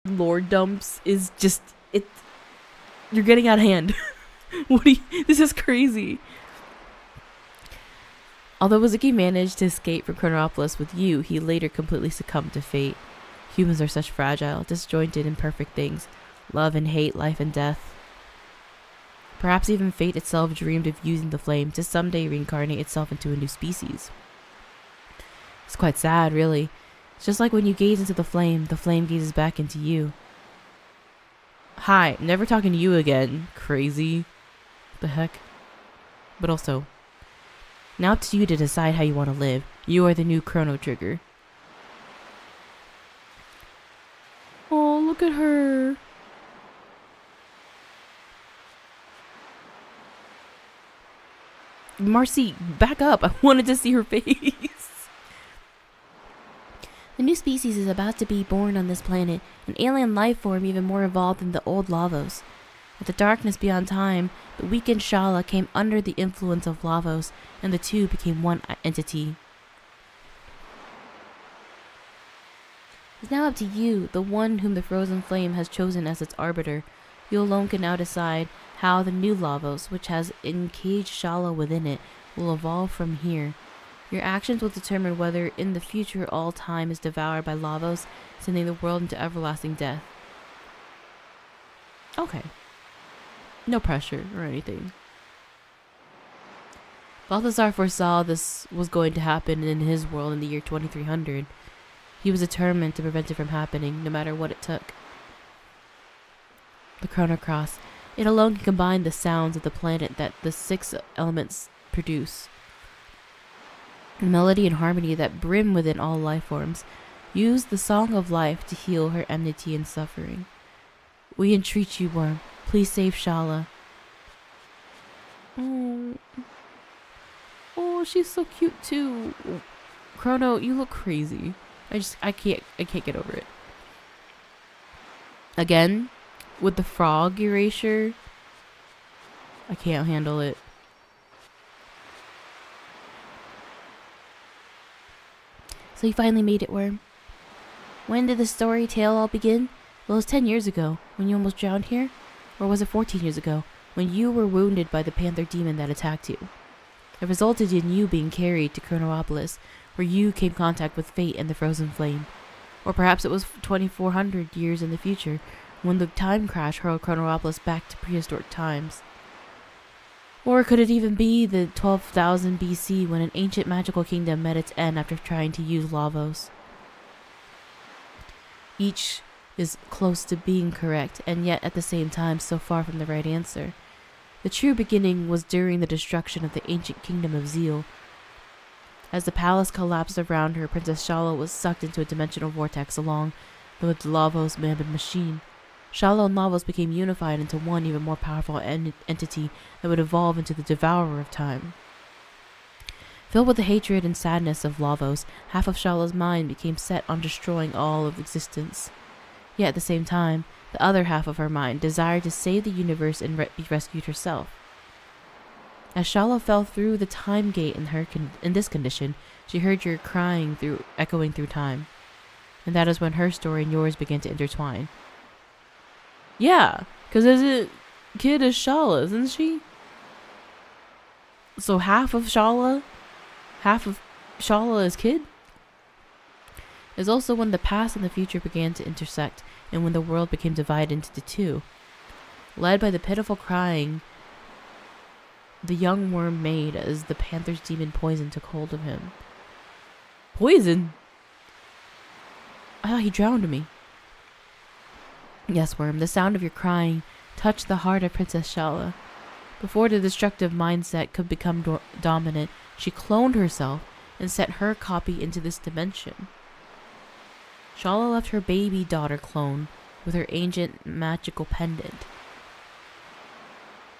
Speaker 1: Lore dumps is just you're getting out of hand. This is crazy. Although Wazuki managed to escape from Chronopolis with you, he later completely succumbed to fate. Humans are such fragile, disjointed, imperfect things. Love and hate, life and death. Perhaps even fate itself dreamed of using the flame to someday reincarnate itself into a new species. It's quite sad, really. It's just like when you gaze into the flame gazes back into you. Hi, never talking to you again, crazy. What the heck? But also, now up to you to decide how you want to live. You are the new Chrono Trigger. Oh, look at her. Marcy, back up. I wanted to see her face. The new species is about to be born on this planet, an alien life form even more evolved than the old Lavos. With the darkness beyond time, the weakened Shala came under the influence of Lavos, and the two became one entity. It's now up to you, the one whom the frozen flame has chosen as its arbiter. You alone can now decide how the new Lavos, which has encaged Shala within it, will evolve from here. Your actions will determine whether in the future all time is devoured by Lavos, sending the world into everlasting death. Okay. No pressure or anything. Balthazar foresaw this was going to happen in his world in the year 2300. He was determined to prevent it from happening, no matter what it took. The Chrono Cross. It alone can combine the sounds of the planet that the 6 elements produce. The melody and harmony that brim within all life forms. Use the song of life to heal her enmity and suffering. We entreat you, Worm. Please save Shala. Oh, she's so cute too. Chrono, you look crazy. I can't get over it. Again, with the frog erasure, I can't handle it. So you finally made it, Worm. When did the story tale all begin? Well, it was 10 years ago, when you almost drowned here. Or was it 14 years ago, when you were wounded by the panther demon that attacked you? It resulted in you being carried to Chronopolis, where you came in contact with fate and the frozen flame. Or perhaps it was 2400 years in the future, when the time crash hurled Chronopolis back to prehistoric times. Or could it even be the 12,000 BC, when an ancient magical kingdom met its end after trying to use Lavos? Each is close to being correct, and yet at the same time so far from the right answer. The true beginning was during the destruction of the ancient kingdom of Zeal. As the palace collapsed around her, Princess Shala was sucked into a dimensional vortex along with Lavos' mammoth machine. Shala and Lavos became unified into one even more powerful entity that would evolve into the Devourer of Time. Filled with the hatred and sadness of Lavos, half of Shala's mind became set on destroying all of existence. Yet at the same time, the other half of her mind desired to save the universe and be rescued herself. As Shala fell through the time gate in this condition, she heard your crying echoing through time. And that is when her story and yours began to intertwine. Yeah, because this kid is Shala, isn't she? So half of Shala is kid? Is also when the past and the future began to intersect, and when the world became divided into the two. Led by the pitiful crying the young worm made as the panther's demon poison took hold of him. Poison? I thought he drowned me. Yes, Worm, the sound of your crying touched the heart of Princess Shala. Before the destructive mindset could become dominant, she cloned herself and sent her copy into this dimension. Shala left her baby daughter clone with her ancient magical pendant.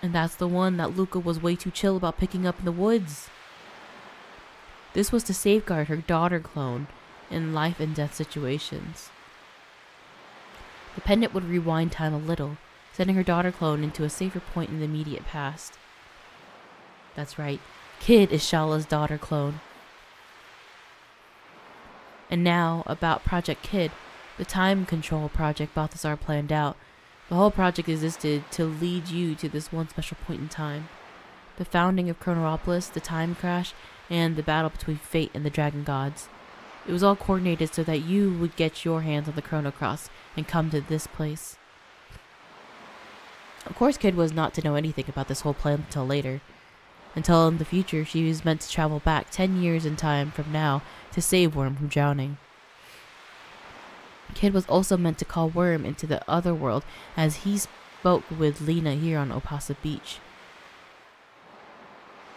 Speaker 1: And that's the one that Luca was way too chill about picking up in the woods. This was to safeguard her daughter clone in life and death situations. The pendant would rewind time a little, sending her daughter clone into a safer point in the immediate past. That's right, Kid is Shala's daughter clone. And now, about Project Kid, the time control project Balthazar planned out. The whole project existed to lead you to this one special point in time. The founding of Chronopolis, the time crash, and the battle between fate and the dragon gods. It was all coordinated so that you would get your hands on the Chrono Cross and come to this place. Of course, Kid was not to know anything about this whole plan until later. Until in the future, she was meant to travel back 10 years in time from now to save Worm from drowning. Kid was also meant to call Worm into the other world as he spoke with Lena here on Opasa Beach.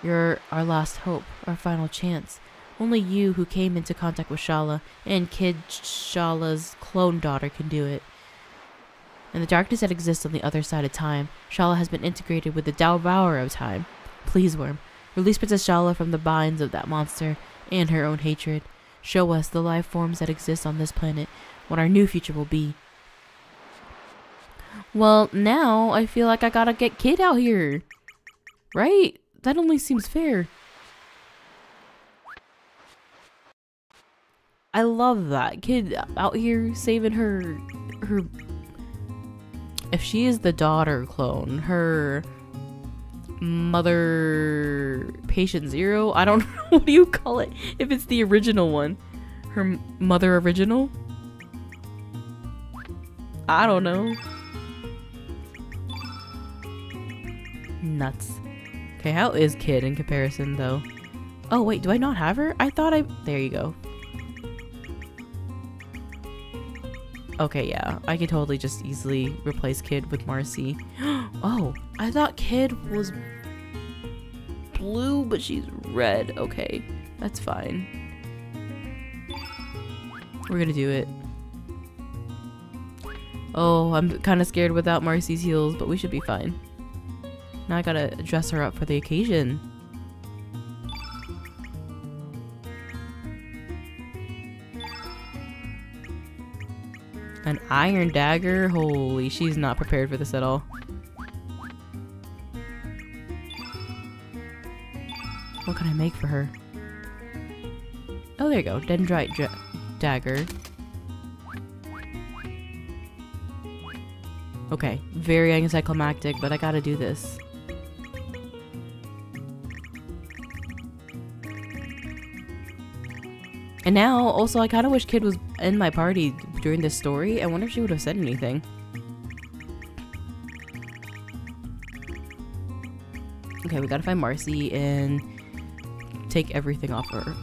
Speaker 1: You're our last hope, our final chance. Only you who came into contact with Shala and Kid Shala's clone daughter can do it. In the darkness that exists on the other side of time, Shala has been integrated with the Devourer of time. Please, Worm, release Princess Shala from the binds of that monster and her own hatred. Show us the life forms that exist on this planet, what our new future will be. Well, now I feel like I gotta get Kid out here. Right? That only seems fair. I love that. Kid out here saving her... If she is the daughter clone, her mother patient zero? I don't know. What do you call it? If it's the original one. Her mother original? I don't know. Nuts. Okay, how is Kid in comparison though? Oh wait, do I not have her? I thought I... There you go. Okay, yeah. I could totally just easily replace Kid with Marcy. Oh, I thought Kid was blue, but she's red. Okay, that's fine. We're gonna do it. Oh, I'm kind of scared without Marcy's heels, but we should be fine. Now I gotta dress her up for the occasion. An iron dagger? Holy, she's not prepared for this at all. What can I make for her? Oh, there you go. Dendrite dagger. Okay, very anticlimactic, but I gotta do this. And now, also, I kind of wish Kid was in my party during this story. I wonder if she would have said anything. Okay, we gotta find Marcy and take everything off her.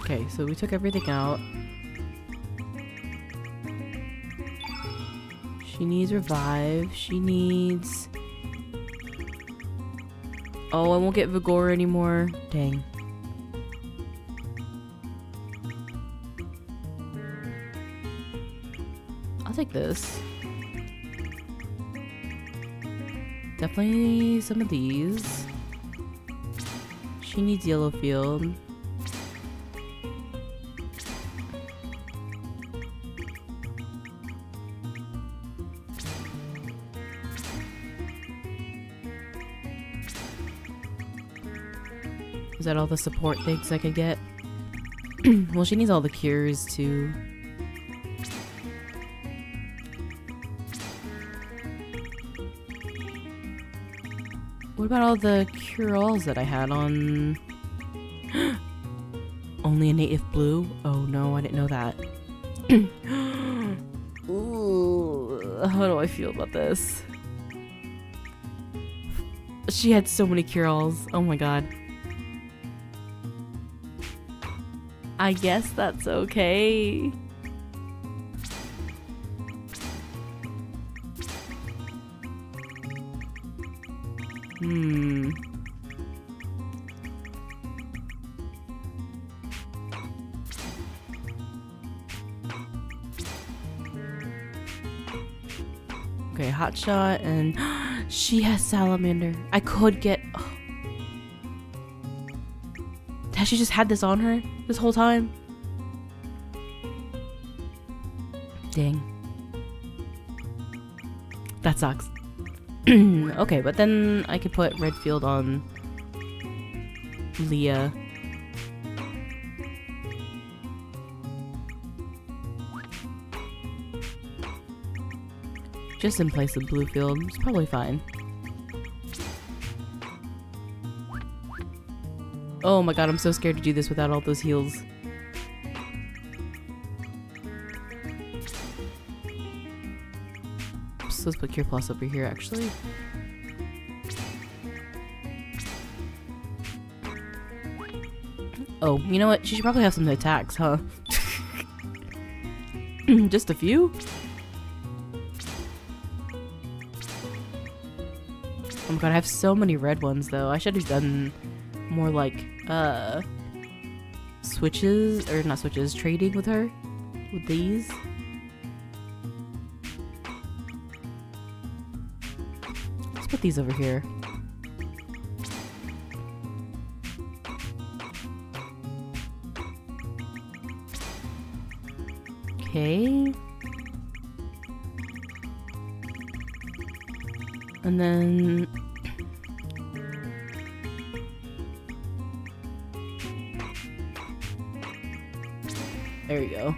Speaker 1: Okay, so we took everything out. She needs revive. She needs... Oh, I won't get Vigor anymore. Dang. I'll take this. Definitely some of these. She needs Yellow Field. Is that all the support things I could get? Well, she needs all the cures too. What about all the cure-alls that I had on... Only a native blue? Oh no, I didn't know that. Ooh, how do I feel about this? She had so many cure-alls. Oh my god. I guess that's okay. Okay, hotshot and she has salamander. I could get... Oh. Has she just had this on her this whole time? Dang. That sucks. Okay, but then I could put Redfield on Leah. Just in place of Bluefield. It's probably fine. Oh my god, I'm so scared to do this without all those heals. So let's put Cure Plus over here, actually. Oh, you know what? She should probably have some attacks, huh? Just a few? Oh my god, I have so many red ones, though. I should have done more, like, switches, or not switches, trading with her. With these. Let's put these over here. Okay. And then there you go.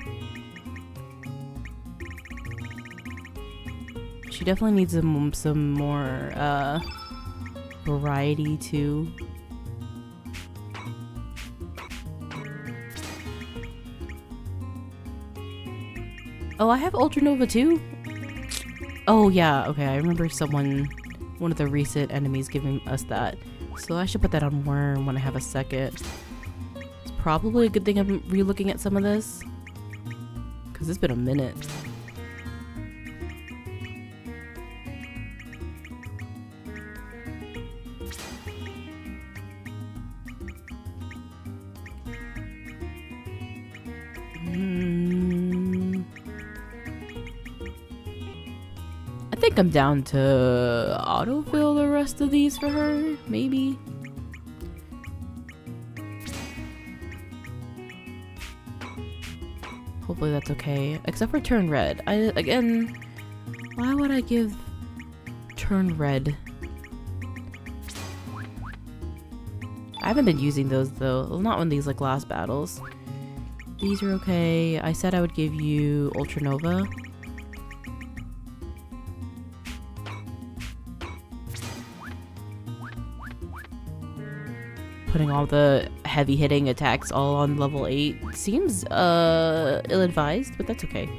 Speaker 1: She definitely needs some more variety too. Oh, I have Ultra Nova too? Oh yeah, okay, I remember one of the recent enemies giving us that. So I should put that on Worm when I have a second. It's probably a good thing I'm re-looking at some of this, because it's been a minute. I think I'm down to autofill the rest of these for her, maybe. Hopefully that's okay. Except for Turn Red. Again, why would I give Turn Red? I haven't been using those though. Not in these like last battles. These are okay. I said I would give you Ultra Nova. Putting all the heavy hitting attacks all on level 8 seems ill-advised, but that's okay.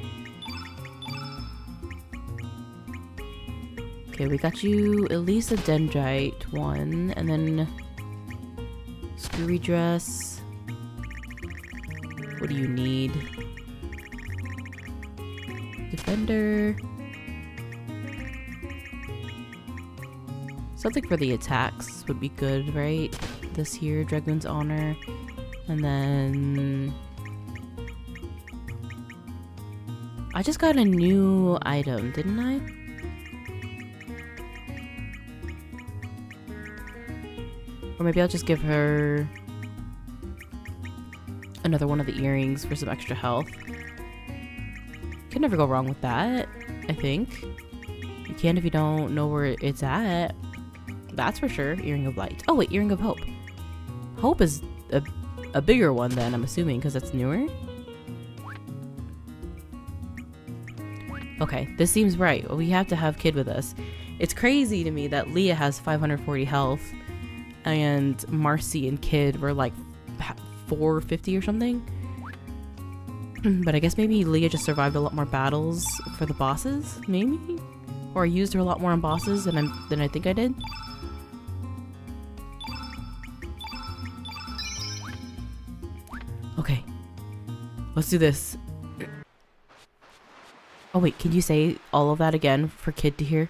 Speaker 1: Okay, we got you at least a Dendrite one, and then Screwy Dress. What do you need? Defender. Something for the attacks would be good, right? This here, Dragoon's Honor. And then I just got a new item, didn't I? Or maybe I'll just give her another one of the earrings for some extra health. Can never go wrong with that, I think. You can if you don't know where it's at. That's for sure. Earring of Light. Oh wait, Earring of Hope. Hope is a bigger one then, I'm assuming, because it's newer. Okay, this seems right. We have to have Kid with us. It's crazy to me that Leah has 540 health and Marcy and Kid were like 450 or something. But I guess maybe Leah just survived a lot more battles for the bosses, maybe? Or I used her a lot more on bosses than I think I did. Okay, let's do this. Oh wait, can you say all of that again for Kid to hear?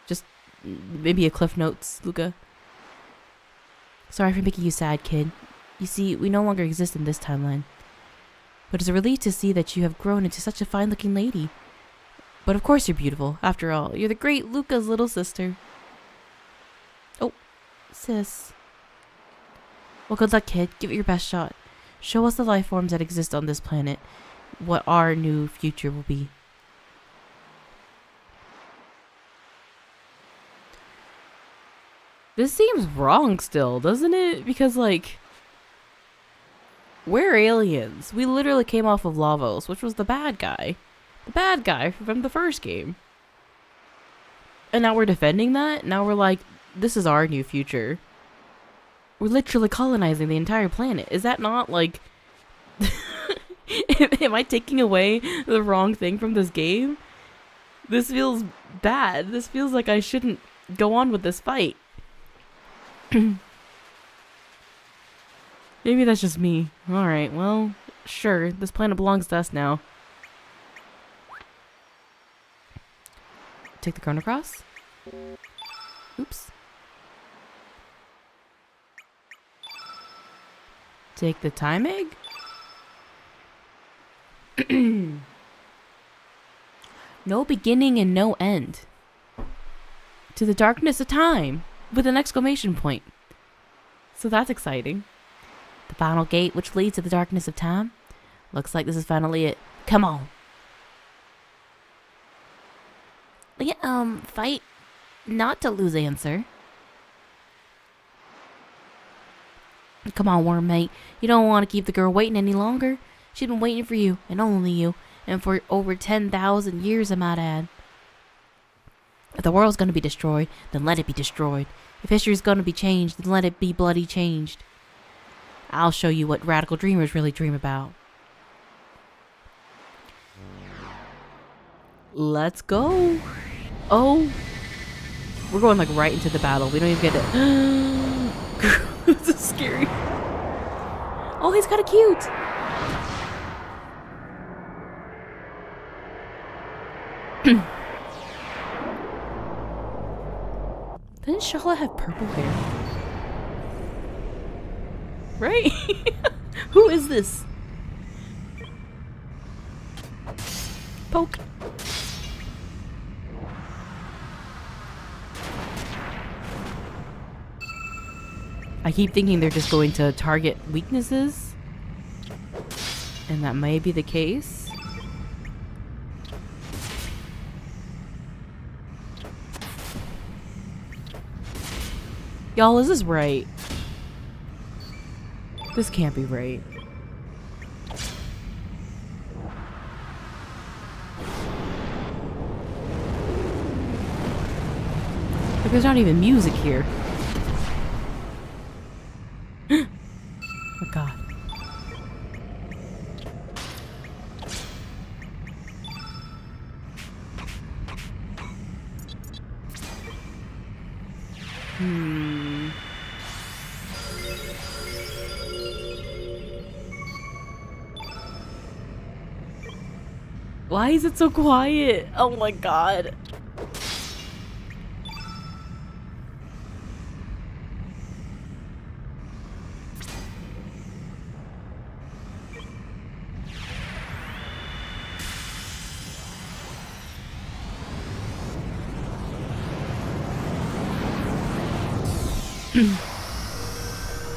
Speaker 1: Just maybe a Cliff Notes, Luca. Sorry for making you sad, Kid. You see, we no longer exist in this timeline. But it's a relief to see that you have grown into such a fine-looking lady. But of course you're beautiful. After all, you're the great Luca's little sister. Oh, sis. Well, good luck, Kid. Give it your best shot. Show us the life forms that exist on this planet. What our new future will be. This seems wrong still, doesn't it? Because, like, we're aliens. We literally came off of Lavos, which was the bad guy. The bad guy from the first game. And now we're defending that? Now we're like, this is our new future. We're literally colonizing the entire planet. Is that not, like... Am I taking away the wrong thing from this game? This feels bad. This feels like I shouldn't go on with this fight. Maybe that's just me. Alright, well, sure. This planet belongs to us now. Take the Chrono Cross. Oops. Take the Time Egg? No beginning and no end. To the darkness of time. With an exclamation point. So that's exciting. The final gate which leads to the darkness of time. Looks like this is finally it. Come on. Yeah, fight not to lose answer. Come on, worm mate. You don't want to keep the girl waiting any longer. She's been waiting for you, and only you, and for over 10,000 years, I might add. If the world's gonna be destroyed, then let it be destroyed. If history's gonna be changed, then let it be bloody changed. I'll show you what radical dreamers really dream about. Let's go. Oh. We're going like right into the battle. We don't even get it. This is scary. Oh, he's kind of cute. Didn't Shala have purple hair? Right? Who is this? Poke. I keep thinking they're just going to target weaknesses. And that may be the case. Y'all, is this right? This can't be right. Like, there's not even music here. Oh god. Why is it so quiet? Oh my god.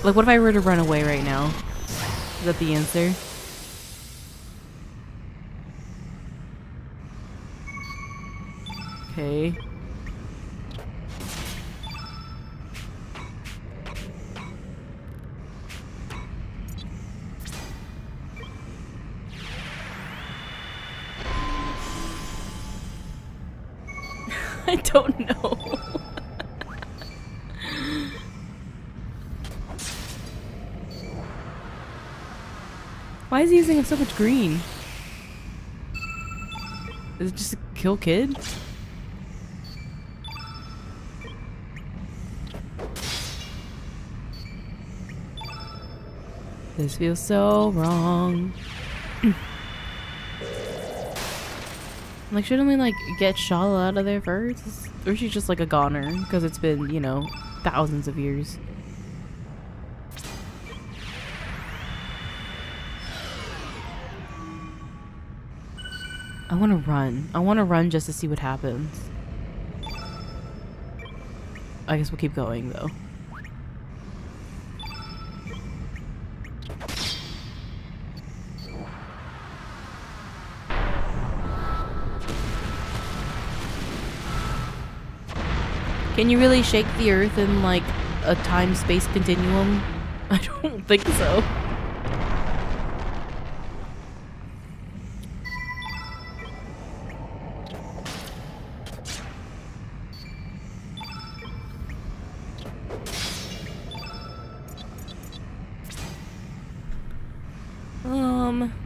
Speaker 1: Like, what if I were to run away right now? Is that the answer? Okay. I don't know. Why is he using so much green? Is it just to kill kid? This feels so wrong. Like, shouldn't we, like, get Shala out of there first? Or is she just, like, a goner? Because it's been, you know, thousands of years. I want to run. I want to run just to see what happens. I guess we'll keep going, though. Can you really shake the earth in, like, a time-space continuum? I don't think so.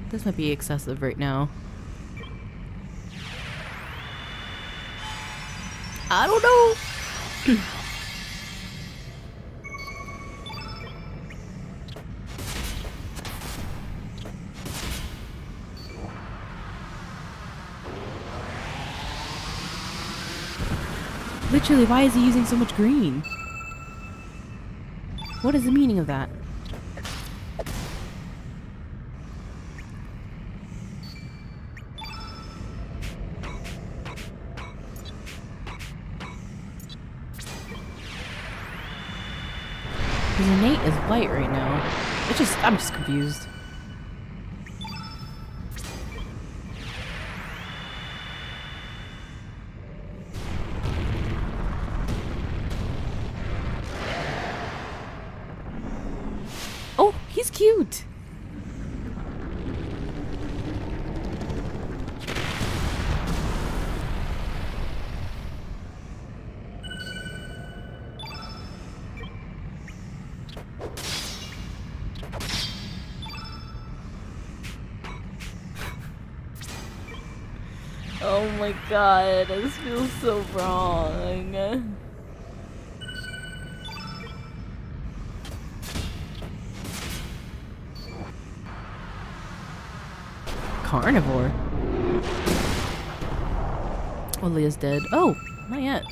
Speaker 1: This might be excessive right now. I don't know. Literally, why is he using so much green? What is the meaning of that? His innate is white right now. I'm just confused. Oh, he's cute. Oh my god, this feels so wrong. Carnivore? Oh, Leah's dead. Oh, not yet.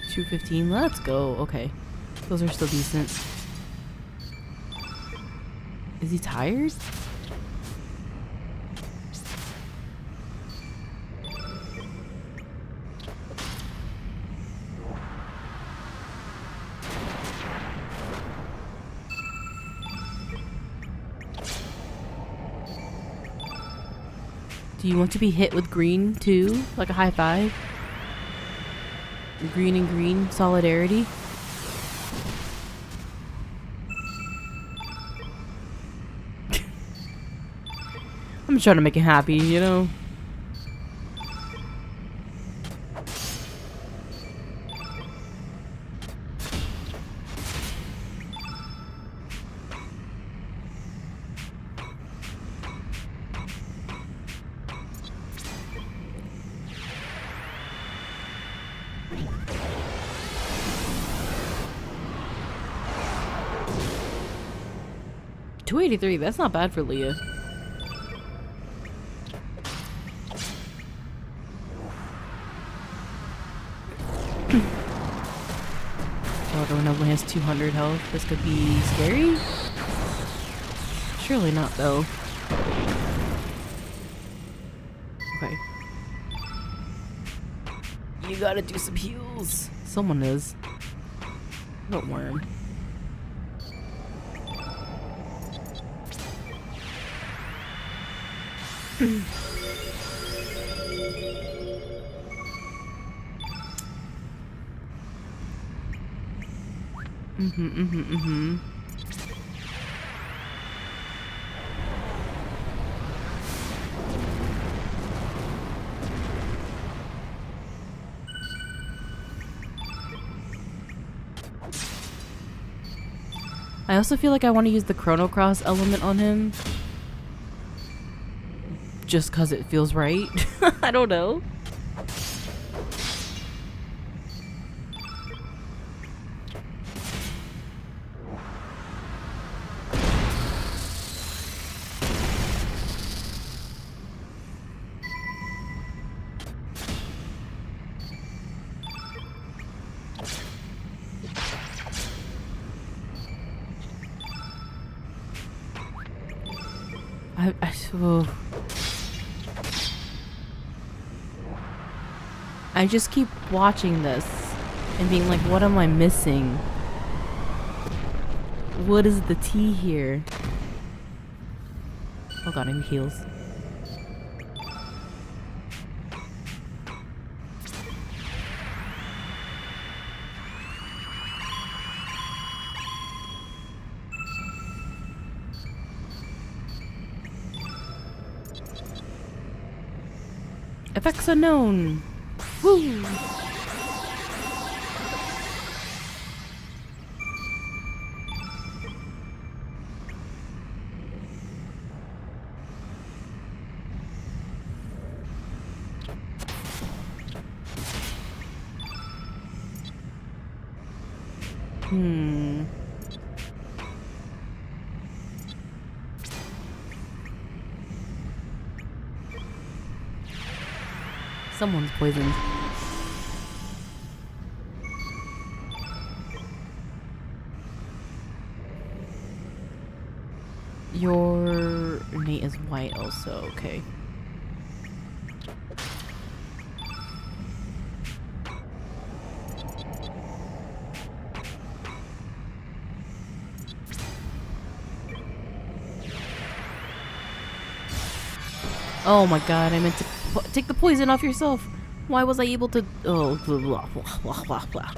Speaker 1: $2.15. Let's go. Okay. Those are still decent. Is he tired? Do you want to be hit with green too? Like a high five? Green and green solidarity. I'm trying to make it happy, you know? $283, that's not bad for Leah. Oh, everyone only has 200 health. This could be scary? Surely not, though. Okay. You gotta do some heals. Someone is. Don't worm. I also feel like I want to use the Chrono Cross element on him. Just because it feels right. I don't know. I just keep watching this and being like, what am I missing? What is the tea here? Oh god, I need heals. Effects unknown. Woo! Someone's poisoned. Your innate is white also, okay. Oh my god, I meant to take the poison off yourself. Why was I able to? Oh, blah, blah, blah, blah, blah, blah.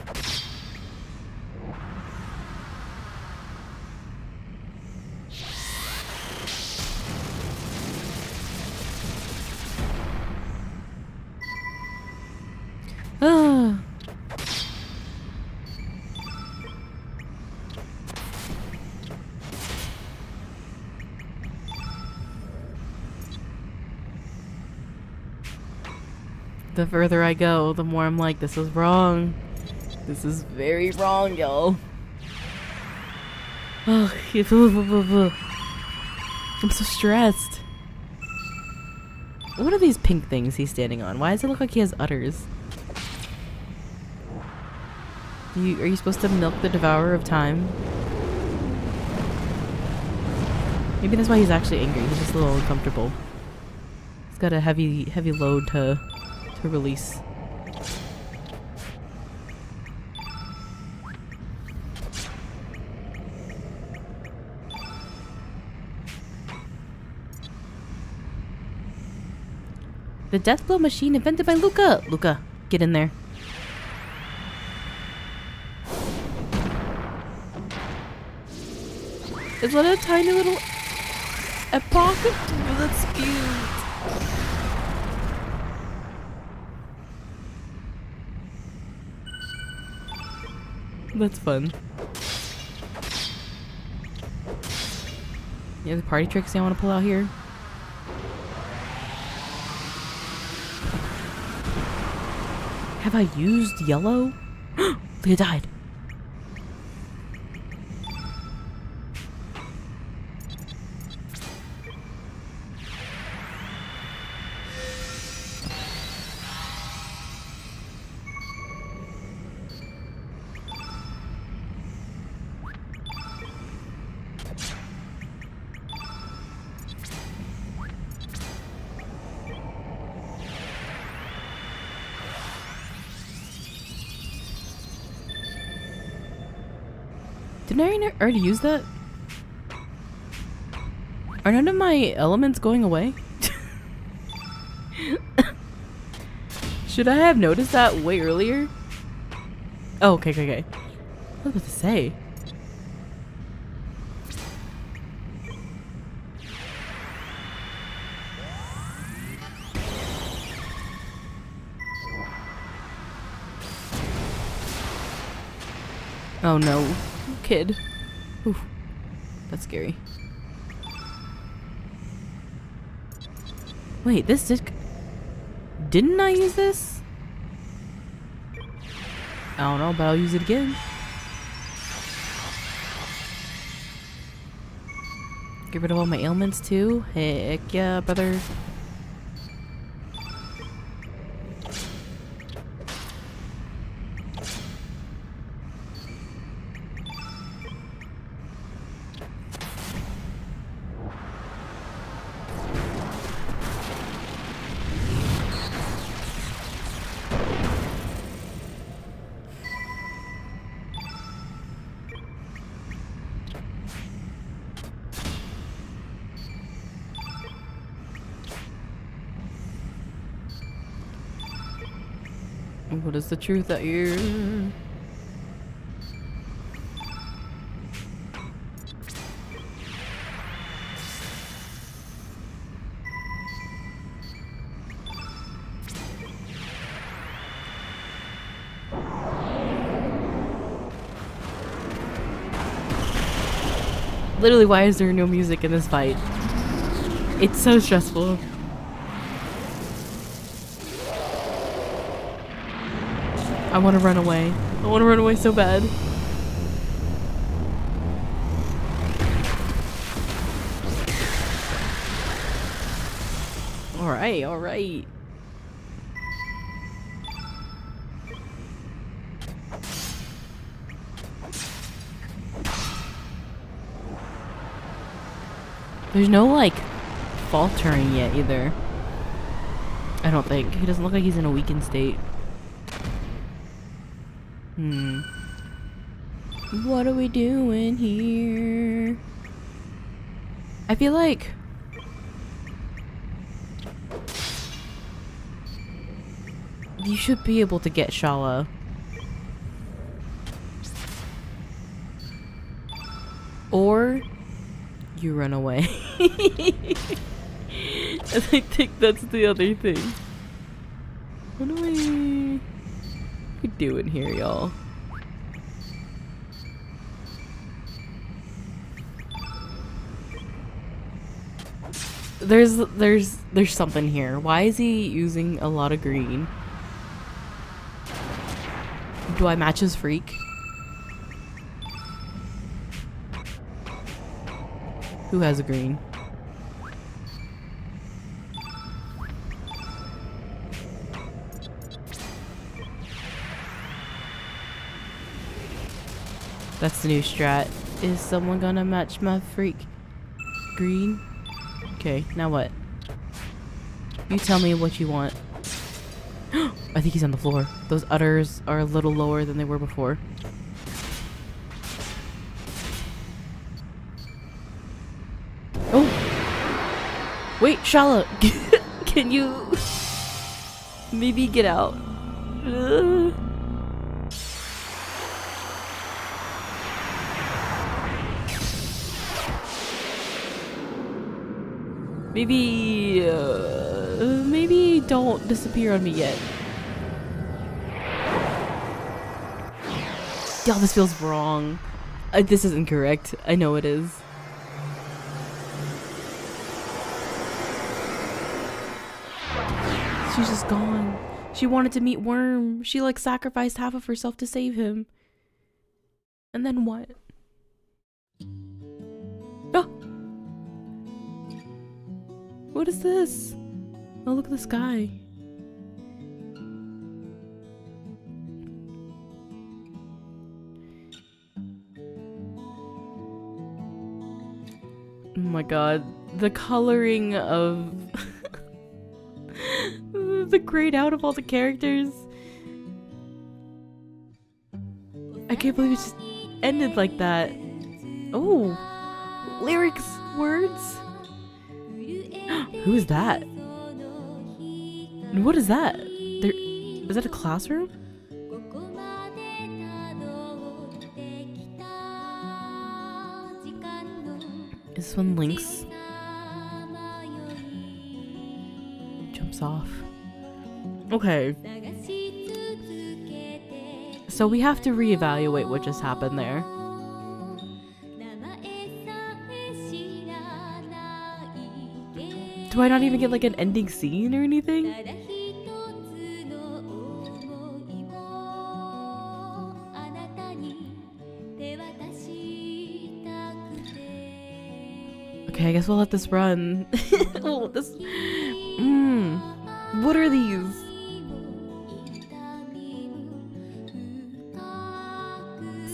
Speaker 1: Ah. The further I go, the more I'm like, this is wrong. This is very wrong, y'all. Oh, I'm so stressed. What are these pink things he's standing on? Why does it look like he has udders? Are you supposed to milk the devourer of time? Maybe that's why he's actually angry. He's just a little uncomfortable. He's got a heavy load to release. The death blow machine invented by Luca. Luca, get in there. Is that a tiny little epoch? That's cute. That's fun. You have the party tricks I want to pull out here? Have I used yellow? They died. Didn't I already use that? Are none of my elements going away? Should I have noticed that way earlier? Oh, okay. I was about to say. Oh no. Kid. Oof. That's scary. Wait, this disc... Didn't I use this? I don't know, but I'll use it again. Get rid of all my ailments too? Heck yeah, brother. What is the truth out here? Literally, why is there no music in this fight? It's so stressful. I want to run away. I want to run away so bad. Alright, alright. There's no, like, faltering yet, either. I don't think. He doesn't look like he's in a weakened state. What are we doing here? I feel like... you should be able to get Shala. Or... you run away. I think that's the other thing. What are we doing here, y'all? There's something here. Why is he using a lot of green? Do I match his freak? Who has a green? That's the new strat. Is someone gonna match my freak? Green? Okay, now what? You tell me what you want. I think he's on the floor. Those udders are a little lower than they were before. Oh! Wait, Shala! Can you... maybe get out? Maybe don't disappear on me yet. Y'all, this feels wrong. This is incorrect. I know it is. She's just gone. She wanted to meet Worm. She like sacrificed half of herself to save him. And then what? Oh! What is this? Oh, look at the sky. Oh my god. The coloring of... the grayed out of all the characters. I can't believe it just ended like that. Oh! Lyrics! Words? Who is that? What is that? Is that a classroom? Is this when Lynx jumps off? Okay. So we have to reevaluate what just happened there. Do I not even get like an ending scene or anything? Okay, I guess we'll let this run. We'll let this... What are these?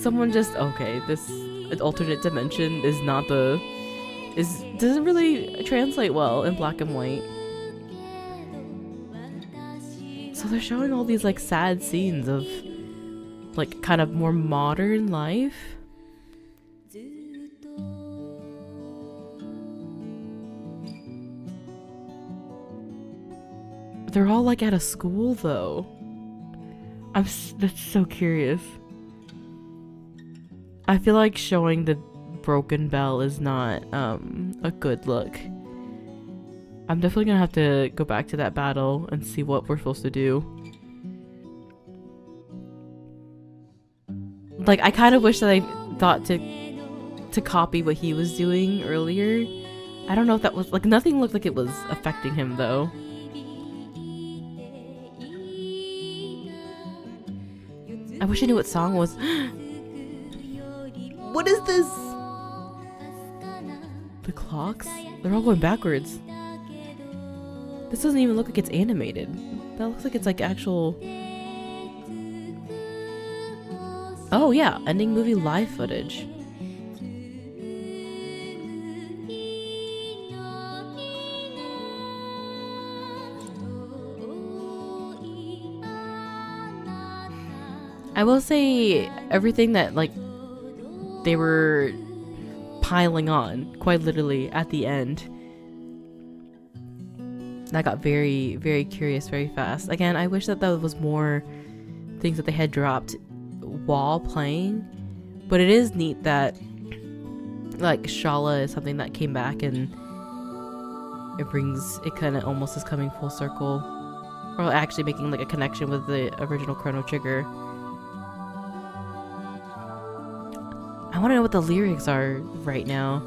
Speaker 1: Someone just... Okay, this alternate dimension is not the... doesn't really translate well in black and white. So they're showing all these like sad scenes of like kind of more modern life. They're all like at a school though. That's so curious. I feel like showing the broken bell is not a good look. I'm definitely gonna have to go back to that battle and see what we're supposed to do. Like, I kind of wish that I thought to to copy what he was doing earlier. I don't know if that was like, nothing looked like it was affecting him though. I wish I knew what song it was. What is this? The clocks? They're all going backwards. This doesn't even look like it's animated. That looks like it's like actual... Oh yeah, ending movie live footage. I will say everything that like they were piling on, quite literally, at the end. That got very, very curious very fast. Again, I wish that there was more things that they had dropped while playing. But it is neat that like Shala is something that came back and it kind of almost is coming full circle. Or actually making like a connection with the original Chrono Trigger. I want to know what the lyrics are right now.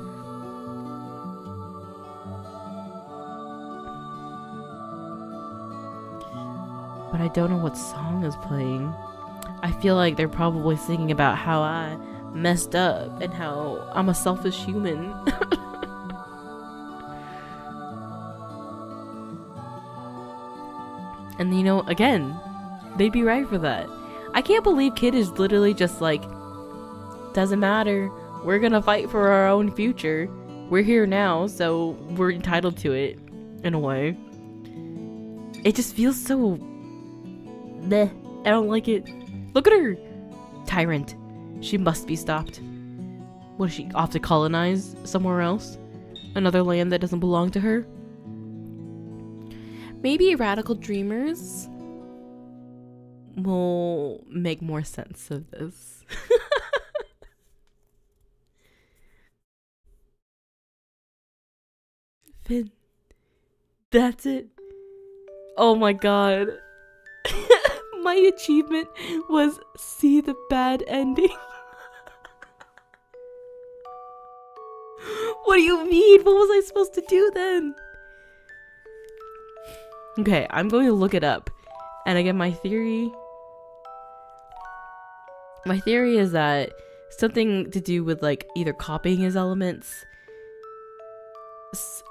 Speaker 1: But I don't know what song is playing. I feel like they're probably singing about how I messed up and how I'm a selfish human. And you know, again, they'd be right for that. I can't believe Kid is literally just like, doesn't matter. We're gonna fight for our own future. We're here now, so we're entitled to it, in a way. It just feels so... Bleh. I don't like it. Look at her! Tyrant. She must be stopped. What, is she off to colonize somewhere else? Another land that doesn't belong to her? Maybe Radical Dreamers will make more sense of this. Finn. That's it. Oh my god. My achievement was see the bad ending. What do you mean? What was I supposed to do then? Okay, I'm going to look it up. And again, my theory is that something to do with like either copying his elements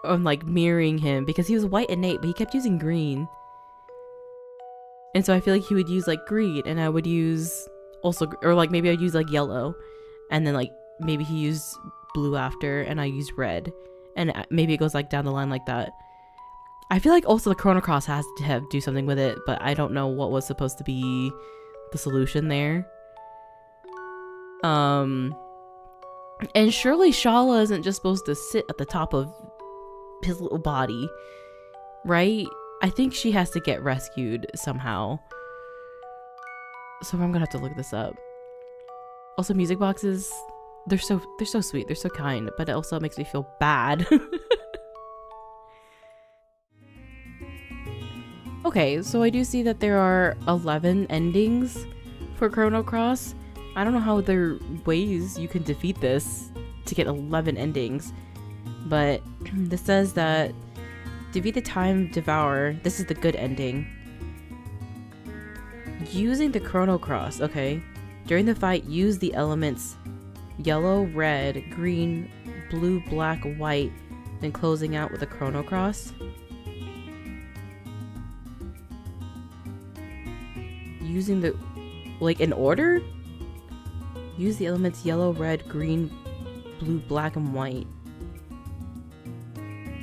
Speaker 1: or like mirroring him, because he was white innate, but he kept using green. And so I feel like he would use like green, and I would use also, or like maybe I'd use like yellow, and then like maybe he used blue after, and I used red, and maybe it goes like down the line like that. I feel like also the Chrono Cross has to do something with it, but I don't know what was supposed to be the solution there. And surely Shala isn't just supposed to sit at the top of his little body, right? I think she has to get rescued somehow. So I'm gonna have to look this up. Also, music boxes, they're so sweet, they're so kind, but it also makes me feel bad. Okay, so I do see that there are 11 endings for Chrono Cross. I don't know how there are ways you can defeat this to get 11 endings, but this says that defeat the Time Devourer. This is the good ending. Using the Chrono Cross, okay. During the fight, use the elements yellow, red, green, blue, black, white, then closing out with a Chrono Cross. Using the, like, in order? Use the elements yellow, red, green, blue, black, and white.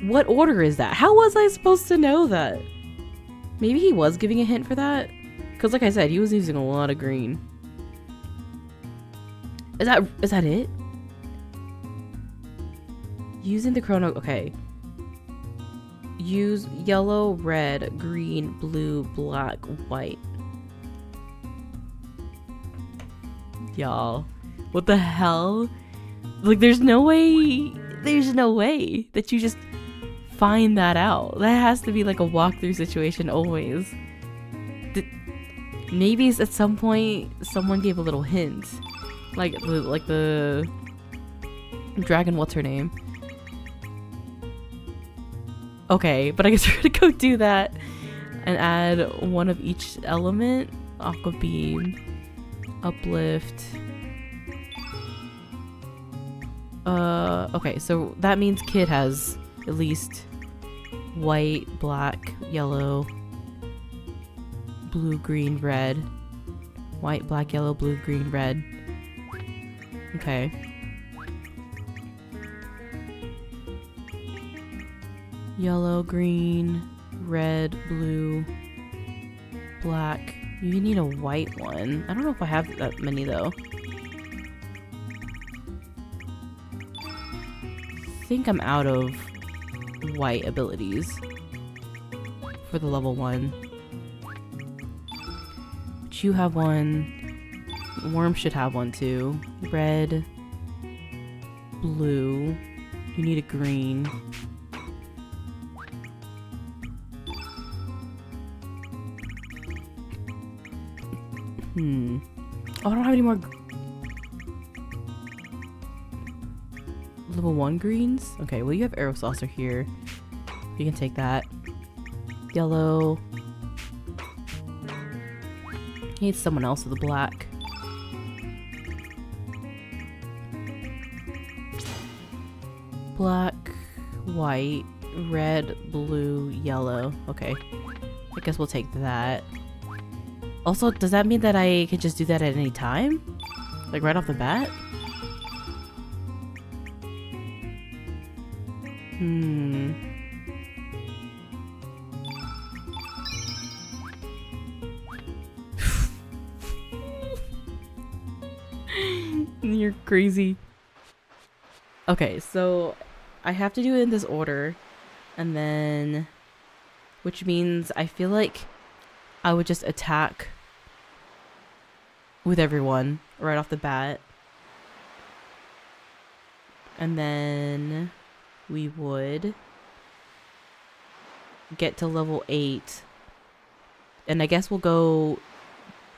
Speaker 1: What order is that? How was I supposed to know that? Maybe he was giving a hint for that? Because like I said, he was using a lot of green. Is that it? Using the Chrono... Okay. Use yellow, red, green, blue, black, white. Y'all, what the hell? Like, there's no way that you just find that out. That has to be like a walkthrough situation always. Maybe at some point someone gave a little hint, like the Dragon, what's her name? Okay, but I guess we're gonna go do that and add one of each element. Aqua Beam, Uplift. Okay, so that means Kid has at least white, black, yellow, blue, green, red. White, black, yellow, blue, green, red. Okay. Yellow, green, red, blue, black. You need a white one. I don't know if I have that many though. I think I'm out of white abilities for the level 1. But you have one. Worm should have one too. Red, blue. You need a green. Oh, I don't have any more level 1 greens? Okay, well you have Arrow Saucer here. You can take that. Yellow. He needs someone else with a black. Black, white, red, blue, yellow. Okay. I guess we'll take that. Also, does that mean that I can just do that at any time? Like right off the bat? You're crazy. Okay, so I have to do it in this order. And then... which means I feel like I would just attack with everyone right off the bat. And then we would get to level 8. And I guess we'll go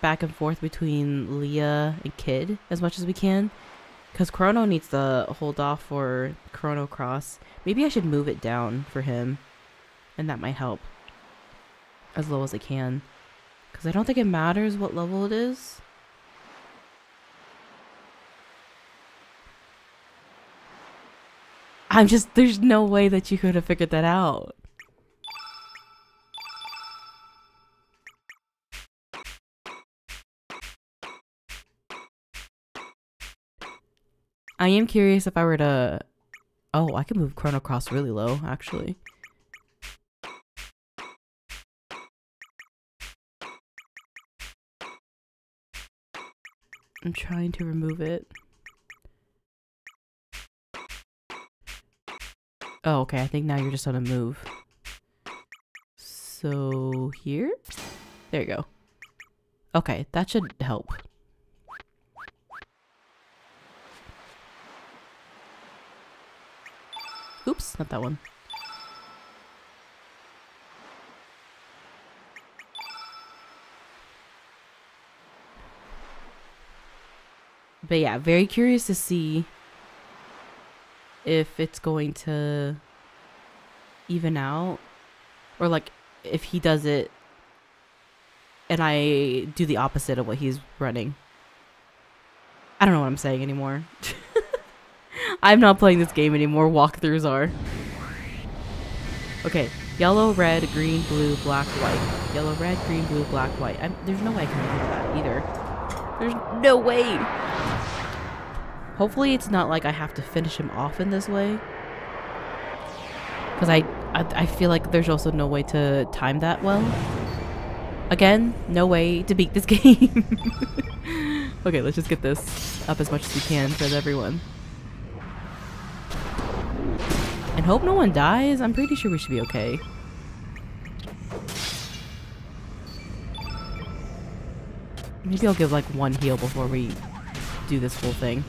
Speaker 1: back and forth between Leah and Kid as much as we can. Because Chrono needs to hold off for Chrono Cross. Maybe I should move it down for him. And that might help. As low as I can. Because I don't think it matters what level it is. There's no way that you could have figured that out. I am curious if I were to... Oh, I can move Chrono Cross really low, actually. I'm trying to remove it. Oh, okay. I think now you're just on a move. So here? There you go. Okay, that should help. Oops, not that one. But yeah, very curious to see if it's going to even out, or like if he does it and I do the opposite of what he's running. I don't know what I'm saying anymore. I'm not playing this game anymore. Walkthroughs are. Okay, yellow, red, green, blue, black, white. Yellow, red, green, blue, black, white. There's no way I can do that either. There's no way. Hopefully it's not like I have to finish him off in this way. Because I feel like there's also no way to time that well. Again, no way to beat this game. Okay, let's just get this up as much as we can for everyone. And hope no one dies. I'm pretty sure we should be okay. Maybe I'll give like one heal before we do this whole thing.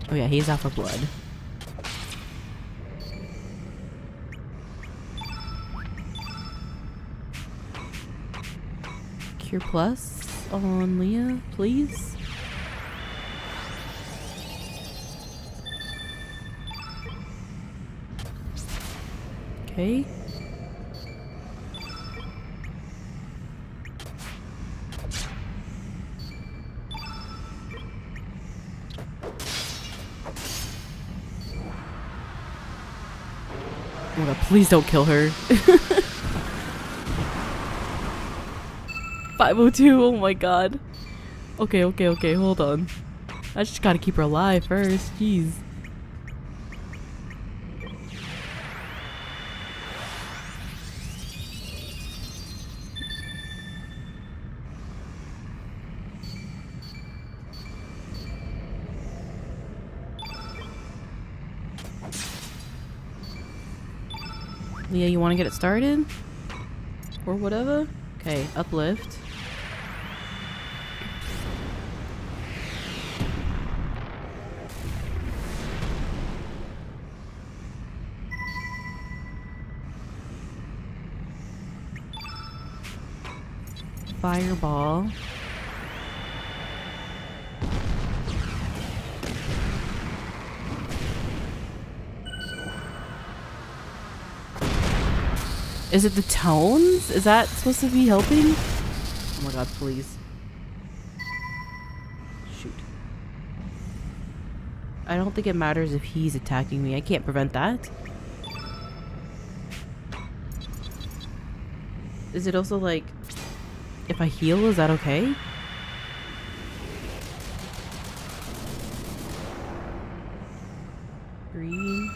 Speaker 1: Oh yeah, he's out for blood. Cure Plus on Leah, please. Okay. Oh my god, please don't kill her. 502, oh my god. Okay, hold on. I just gotta keep her alive first, jeez. Leah, you want to get it started? Or whatever? Okay, uplift. Fireball. Is it the tones? Is that supposed to be helping? Oh my god, please. Shoot. I don't think it matters if he's attacking me. I can't prevent that. Is it also like, if I heal, is that okay? Green.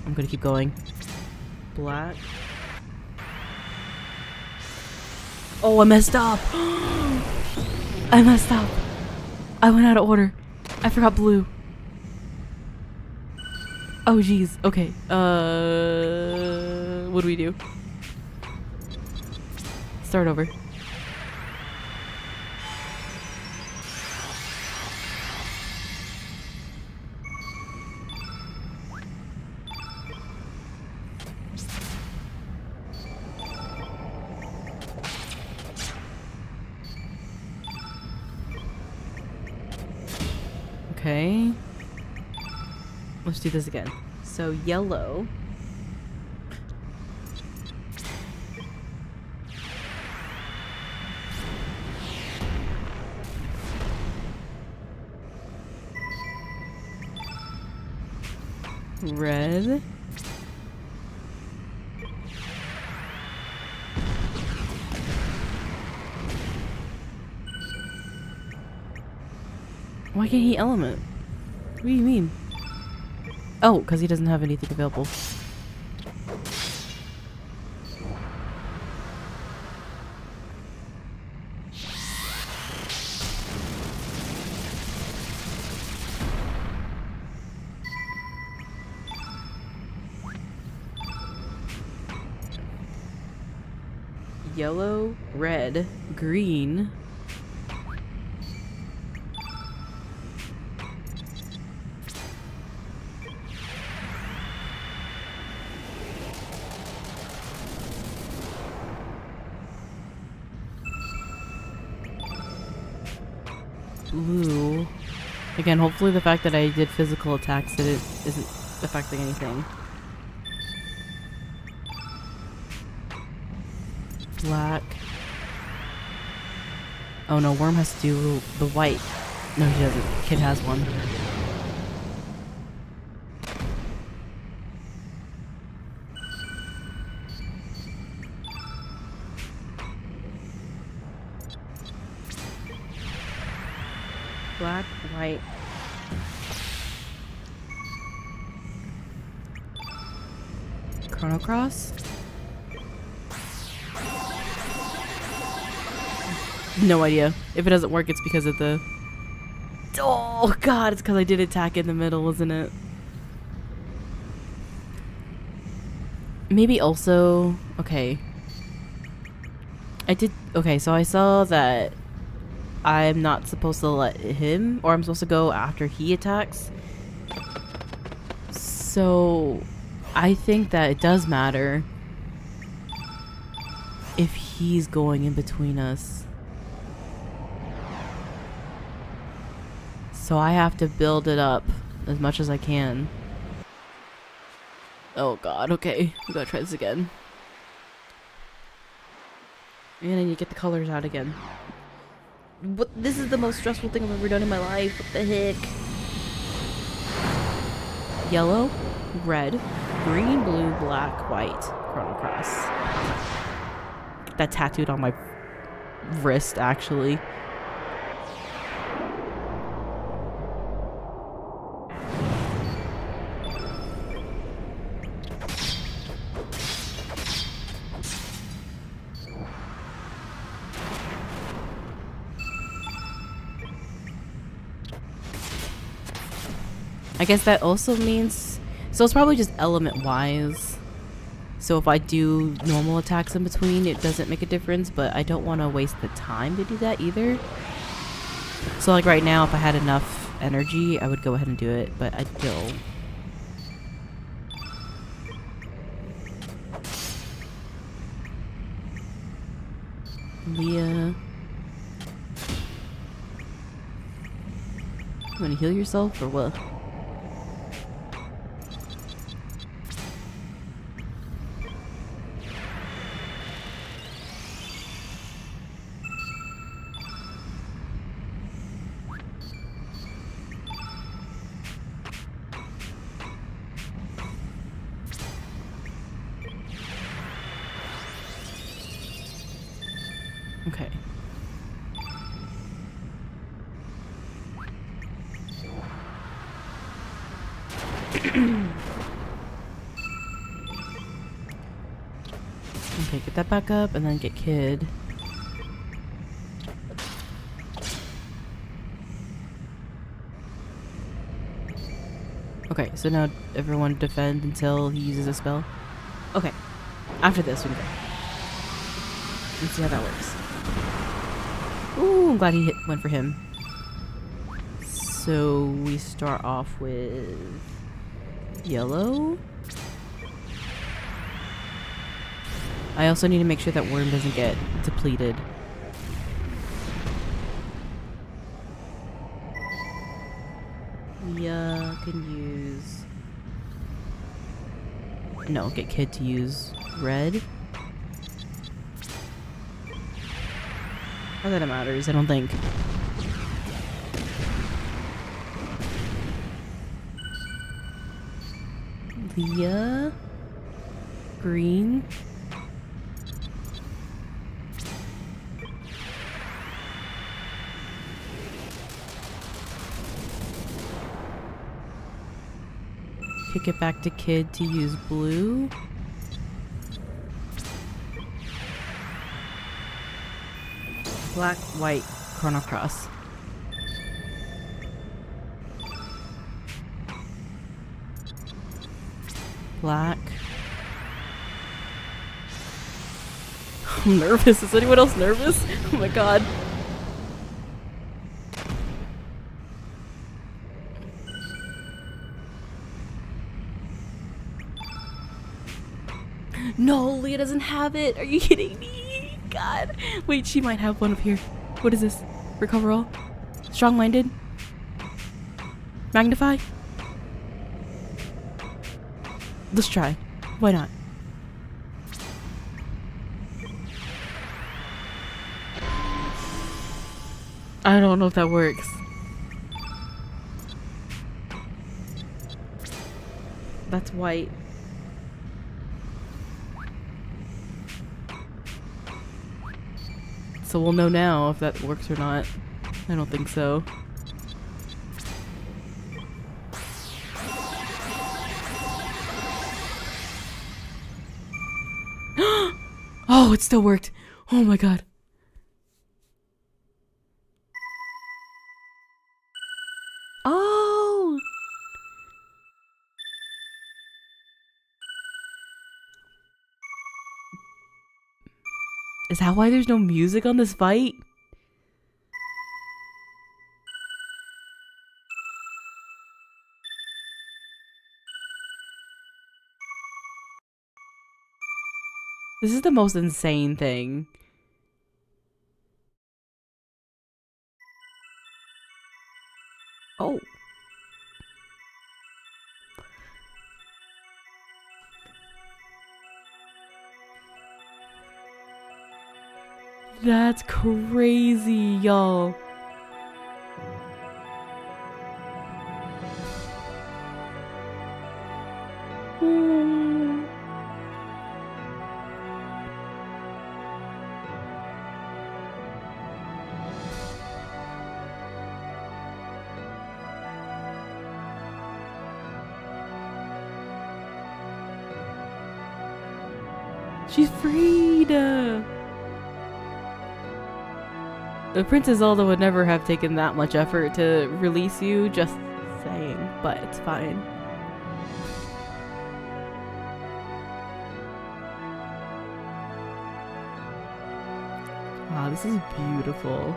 Speaker 1: I'm gonna keep going. Black. Oh, I messed up! I messed up! I went out of order. I forgot blue. Oh, jeez. Okay. What do we do? Start over. Okay. Let's do this again. So yellow. Red. Why can't he element? What do you mean? Oh, because he doesn't have anything available. Yellow, red, green. Blue. Again, hopefully the fact that I did physical attacks isn't affecting anything. Black. Oh no, Worm has to do the white. No, he doesn't. Kid has one. Black, white. Chrono Cross? No idea. If it doesn't work, it's because of the... Oh god, it's because I did attack in the middle, isn't it? Maybe also... Okay. I did... Okay, so I saw that I'm not supposed to let him, or I'm supposed to go after he attacks. So I think that it does matter. if he's going in between us. So I have to build it up as much as I can. Oh god, okay. We gotta try this again. And I need to get the colors out again. What? This is the most stressful thing I've ever done in my life. What the heck? Yellow, red, green, blue, black, white. Chrono Cross. Get that tattooed on my wrist, actually. I guess that also means, so it's probably just element wise. So if I do normal attacks in between, it doesn't make a difference, but I don't want to waste the time to do that either. So like right now, if I had enough energy, I would go ahead and do it, but I don't. Leah. You want to heal yourself or what? Okay. Okay, get that back up and then get Kid. Okay, so now everyone defend until he uses a spell. Okay, after this we can go. Let's see how that works. Ooh, I'm glad he went for him. So we start off with yellow. I also need to make sure that Worm doesn't get depleted. Yeah, can use... No, get Kid to use red. Not that it matters, I don't think. Leah. Green. Kick it back to Kid to use blue. Black, white, Chrono Cross. Black. I'm nervous. Is anyone else nervous? Oh my god. No, Leah doesn't have it. Are you kidding me? God. Wait, she might have one up here. What is this? Recover all? Strong-minded? Magnify? Let's try. Why not? I don't know if that works. That's white. So we'll know now if that works or not. I don't think so. Oh, it still worked. Oh my god. Oh! Is that why there's no music on this fight? This is the most insane thing. Oh. That's crazy, y'all. She's freed! The Princess Zelda would never have taken that much effort to release you, just saying, but it's fine. Wow, this is beautiful.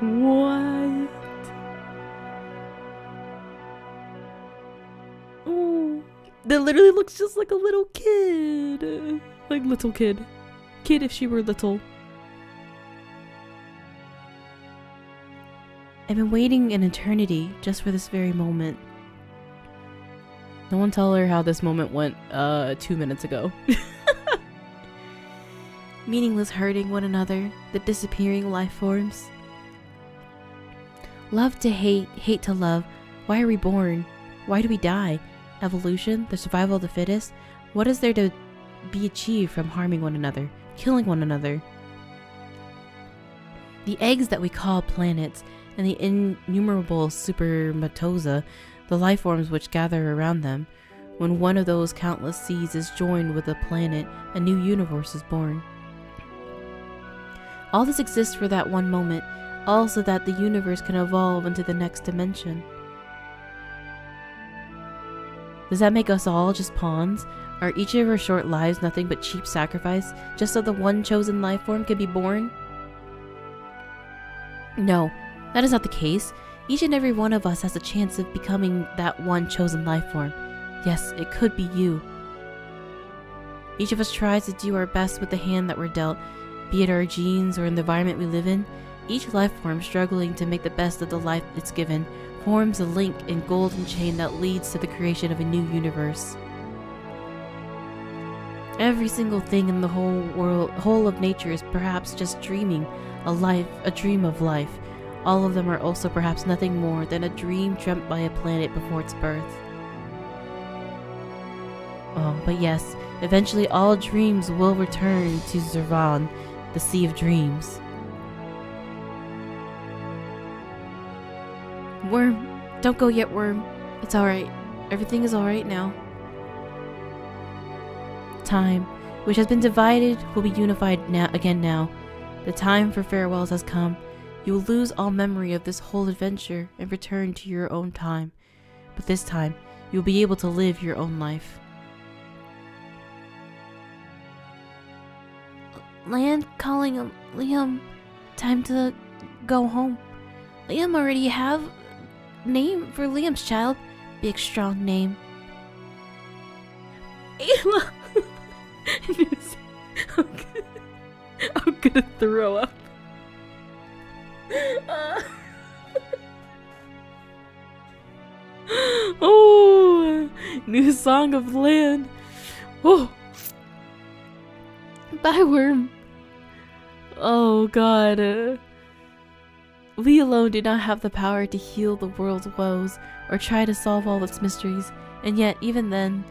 Speaker 1: What? Oh, that literally looks just like a little kid. Like little kid. Kid if she were little. I've been waiting an eternity just for this very moment. No one tell her how this moment went 2 minutes ago. Meaningless hurting one another, the disappearing life forms. Love to hate, hate to love. Why are we born? Why do we die? Evolution? The survival of the fittest? What is there to be achieved from harming one another, killing one another? The eggs that we call planets, and the innumerable supermatoza, the life forms which gather around them. When one of those countless seeds is joined with a planet, a new universe is born. All this exists for that one moment, all so that the universe can evolve into the next dimension. Does that make us all just pawns? Are each of our short lives nothing but cheap sacrifice, just so the one chosen life form can be born? No, that is not the case. Each and every one of us has a chance of becoming that one chosen life form. Yes, it could be you. Each of us tries to do our best with the hand that we're dealt, be it our genes or in the environment we live in. Each life form struggling to make the best of the life it's given forms a link in golden chain that leads to the creation of a new universe. Every single thing in the whole of nature is perhaps just dreaming a dream of life. All of them are also perhaps nothing more than a dream dreamt by a planet before its birth. Oh, but yes, eventually all dreams will return to Zervan, the Sea of Dreams. Worm, don't go yet, Worm. It's alright. Everything is alright now. Time, which has been divided, will be unified again now. The time for farewells has come. You will lose all memory of this whole adventure and return to your own time. But this time, you will be able to live your own life. Land calling him. Liam, time to go home. Liam already have name for Liam's child. Big strong name. Ayla! I'm gonna throw up. Oh, new song of land. Oh, bye, Worm. Oh God. We alone do not have the power to heal the world's woes or try to solve all its mysteries, and yet even then,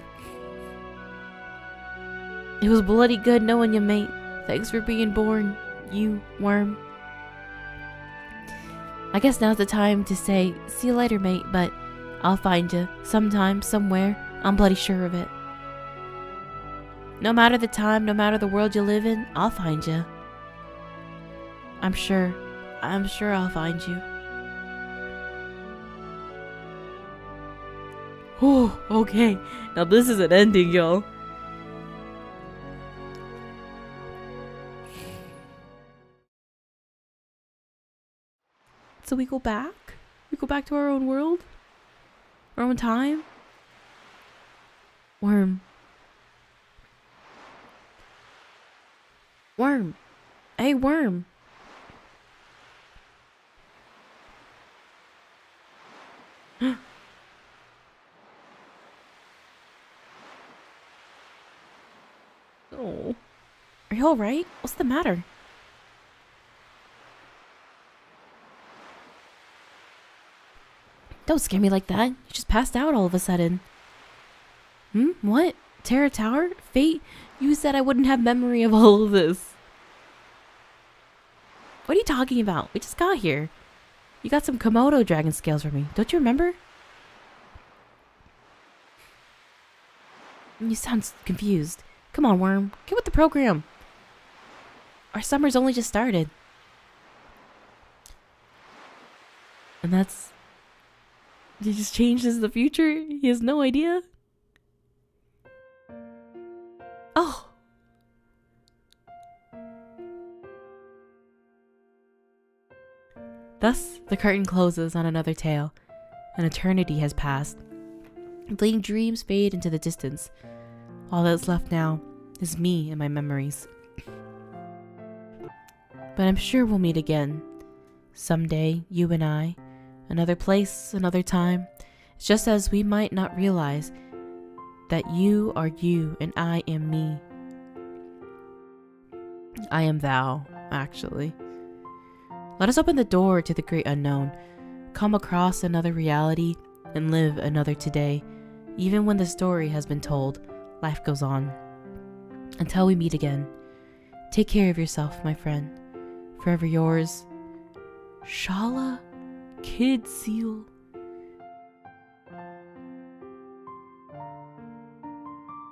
Speaker 1: it was bloody good knowing you, mate. Thanks for being born, you Worm. I guess now's the time to say, see you later, mate, but I'll find you, sometime, somewhere. I'm bloody sure of it. No matter the time, no matter the world you live in, I'll find you. I'm sure I'll find you. Oh, okay. Now this is an ending, y'all. So we go back? We go back to our own world? Our own time? Worm. Worm. Hey, Worm. Oh. Are you alright? What's the matter? Don't scare me like that. You just passed out all of a sudden. What? Terra Tower? Fate? You said I wouldn't have memory of all of this. What are you talking about? We just got here. You got some Komodo dragon scales for me. Don't you remember? You sound confused. Come on, Worm. Get with the program. Our summer's only just started. And that's... He just changes the future? He has no idea? Oh! Thus, the curtain closes on another tale. An eternity has passed. Fleeting dreams fade into the distance. All that's left now is me and my memories. But I'm sure we'll meet again. Someday, you and I. Another place, another time. It's just as we might not realize that you are you and I am me. I am thou, actually. Let us open the door to the great unknown, come across another reality, and live another today. Even when the story has been told, life goes on. Until we meet again, take care of yourself, my friend. Forever yours, Shala Kid Seal.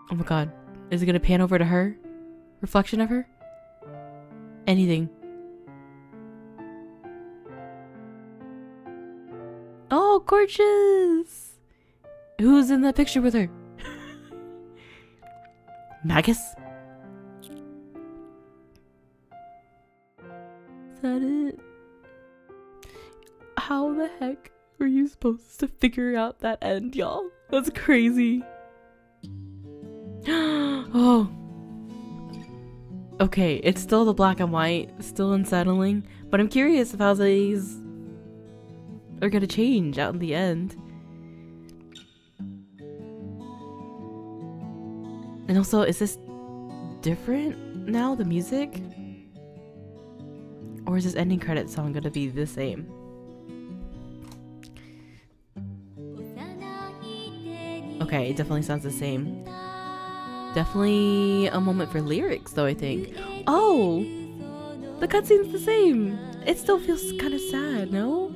Speaker 1: Oh my god. Is it gonna pan over to her? Reflection of her? Anything. Oh, gorgeous! Who's in that picture with her? Magus? Is that it? How the heck were you supposed to figure out that end, y'all? That's crazy. Oh. Okay, it's still the black and white, still unsettling, but I'm curious if how these are gonna change out in the end. And also, is this different now, the music? Or is this ending credit song gonna be the same? Okay, it definitely sounds the same. Definitely a moment for lyrics, though, I think. Oh! The cutscene's the same! It still feels kind of sad, no?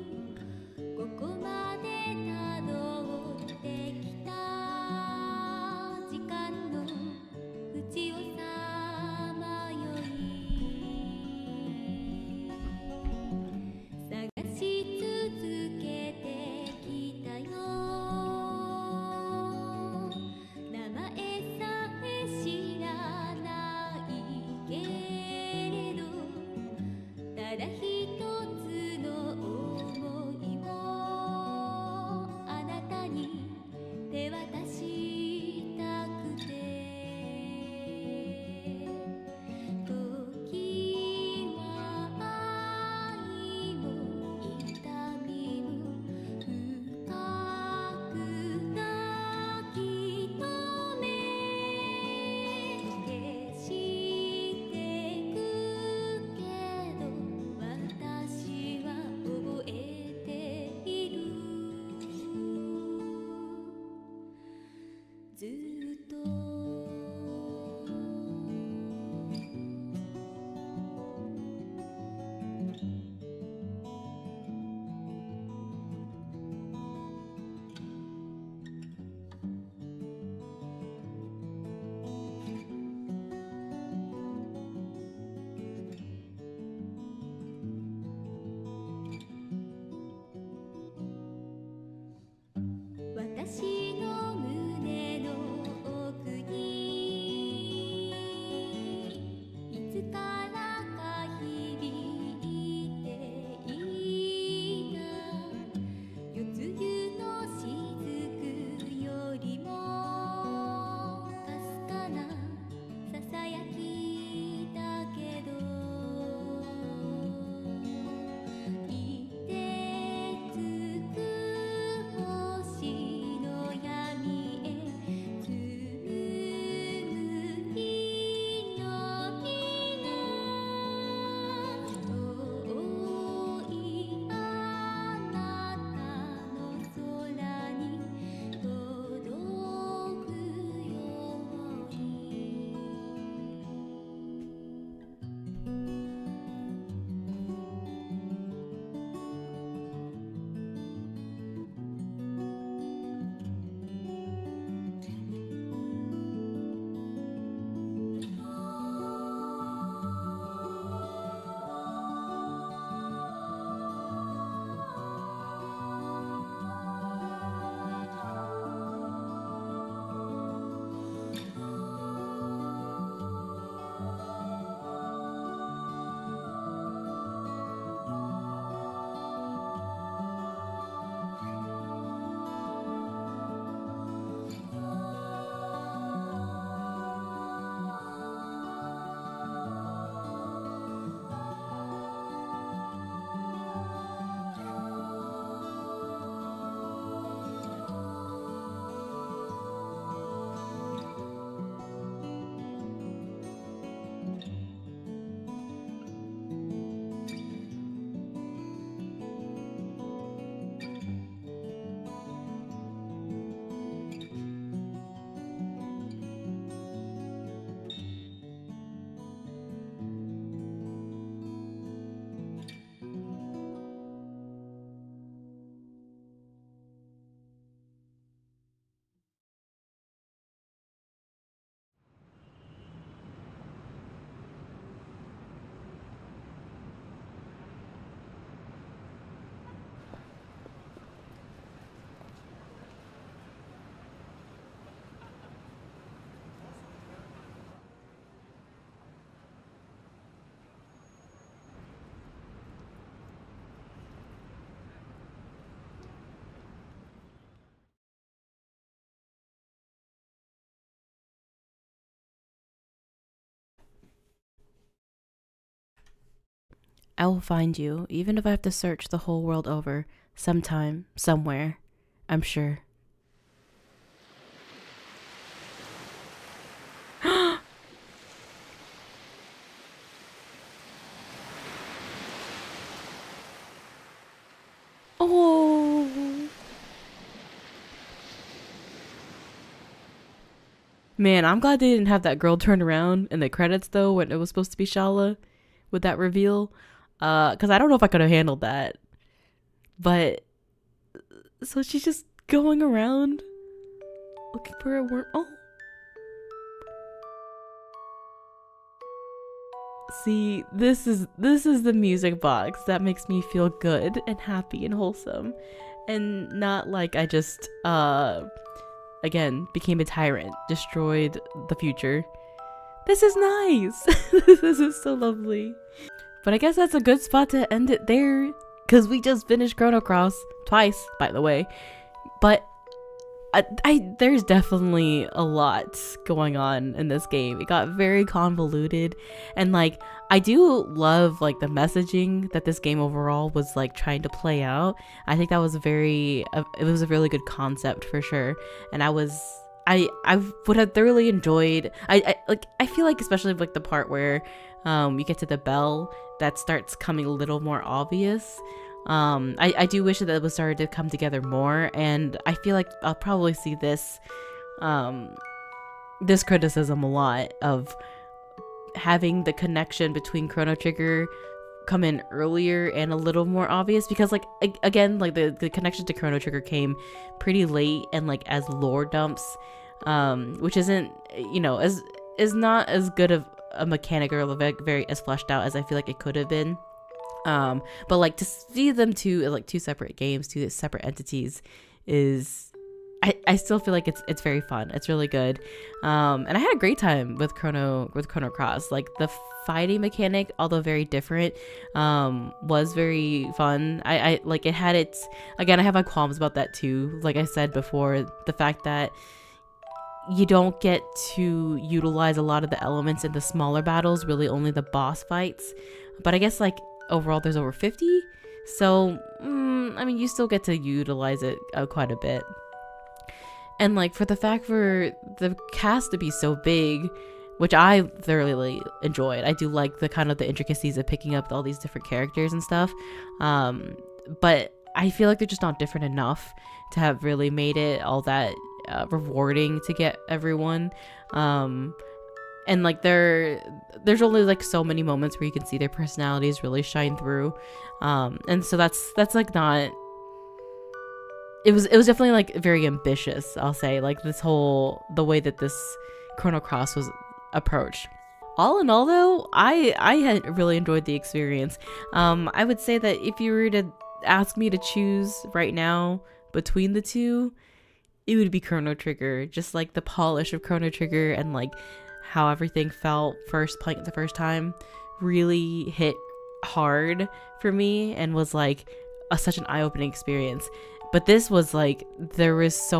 Speaker 1: I will find you, even if I have to search the whole world over, sometime, somewhere, I'm sure. Oh. Man, I'm glad they didn't have that girl turn around in the credits though when it was supposed to be Shala with that reveal. Cause I don't know if I could have handled that. But so she's just going around looking for a worm. Oh. See, this is the music box that makes me feel good and happy and wholesome. And not like I just again became a tyrant, destroyed the future. This is nice. This is so lovely. But I guess that's a good spot to end it there, because we just finished Chrono Cross twice, by the way. But there's definitely a lot going on in this game. It got very convoluted, and like I do love like the messaging that this game overall was like trying to play out. I think that was it was a really good concept for sure, and I would have thoroughly enjoyed. I feel like especially like the part where you get to the bell, that starts coming a little more obvious. I do wish that it was started to come together more, and I feel like I'll probably see this this criticism a lot of having the connection between Chrono Trigger come in earlier and a little more obvious, because like again, like the connection to Chrono Trigger came pretty late and like as lore dumps, which isn't, you know, is not as good of a mechanic or very as fleshed out as I feel like it could have been. But like to see them two like two separate games, two separate entities, is I still feel like it's very fun. It's really good. And I had a great time with Chrono Cross. Like the fighting mechanic, although very different, was very fun. I like it had its, again, I have my qualms about that too. Like I said before, the fact that you don't get to utilize a lot of the elements in the smaller battles, really only the boss fights. But I guess like overall there's over 50, so I mean you still get to utilize it quite a bit. And like for the fact for the cast to be so big, which I thoroughly enjoyed. I do like the kind of the intricacies of picking up all these different characters and stuff, but I feel like they're just not different enough to have really made it all that rewarding to get everyone. And like there's only like so many moments where you can see their personalities really shine through, and so that's like not, it was definitely like very ambitious, I'll say, like the way that this Chrono Cross was approached. All in all though, I had really enjoyed the experience. I would say that if you were to ask me to choose right now between the two, it would be Chrono Trigger. Just like the polish of Chrono Trigger and like how everything felt playing it the first time really hit hard for me and was like such an eye-opening experience. But this was like, there was a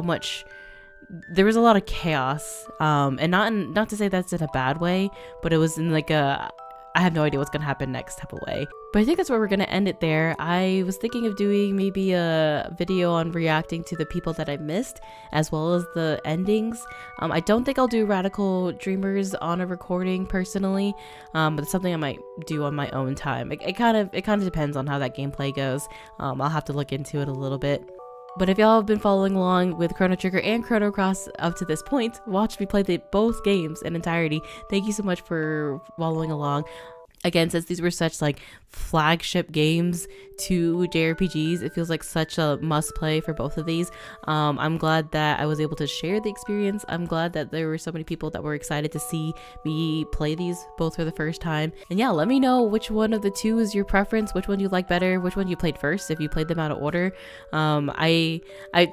Speaker 1: lot of chaos, and not to say that's in a bad way, but it was in like a I have no idea what's gonna happen next type of way. But I think that's where we're gonna end it there. I was thinking of doing maybe a video on reacting to the people that I missed, as well as the endings. I don't think I'll do Radical Dreamers on a recording personally, but it's something I might do on my own time. It kind of depends on how that gameplay goes. I'll have to look into it a little bit. But if y'all have been following along with Chrono Trigger and Chrono Cross up to this point, watched me play both games in entirety, thank you so much for following along. Again, since these were such like flagship games to JRPGs, it feels like such a must play for both of these. I'm glad that I was able to share the experience. I'm glad that there were so many people that were excited to see me play these both for the first time. And yeah, let me know which one of the two is your preference, which one you like better, which one you played first, if you played them out of order. I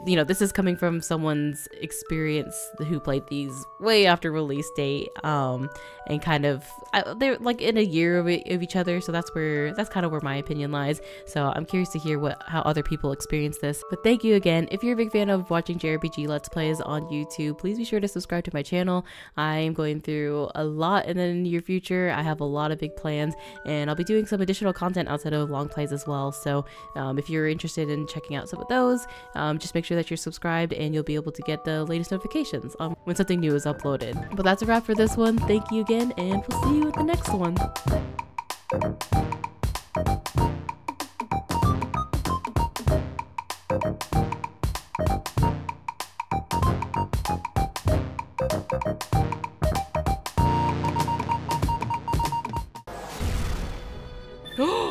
Speaker 1: you know, this is coming from someone's experience who played these way after release date, and kind of they're like in a year mirror of each other. So that's kind of where my opinion lies. So I'm curious to hear how other people experience this. But thank you again. If you're a big fan of watching JRPG Let's Plays on YouTube, please be sure to subscribe to my channel. I am going through a lot in the near future. I have a lot of big plans, and I'll be doing some additional content outside of long plays as well. So if you're interested in checking out some of those, just make sure that you're subscribed, and you'll be able to get the latest notifications when something new is uploaded. But that's a wrap for this one. Thank you again, and we'll see you at the next one. Oh!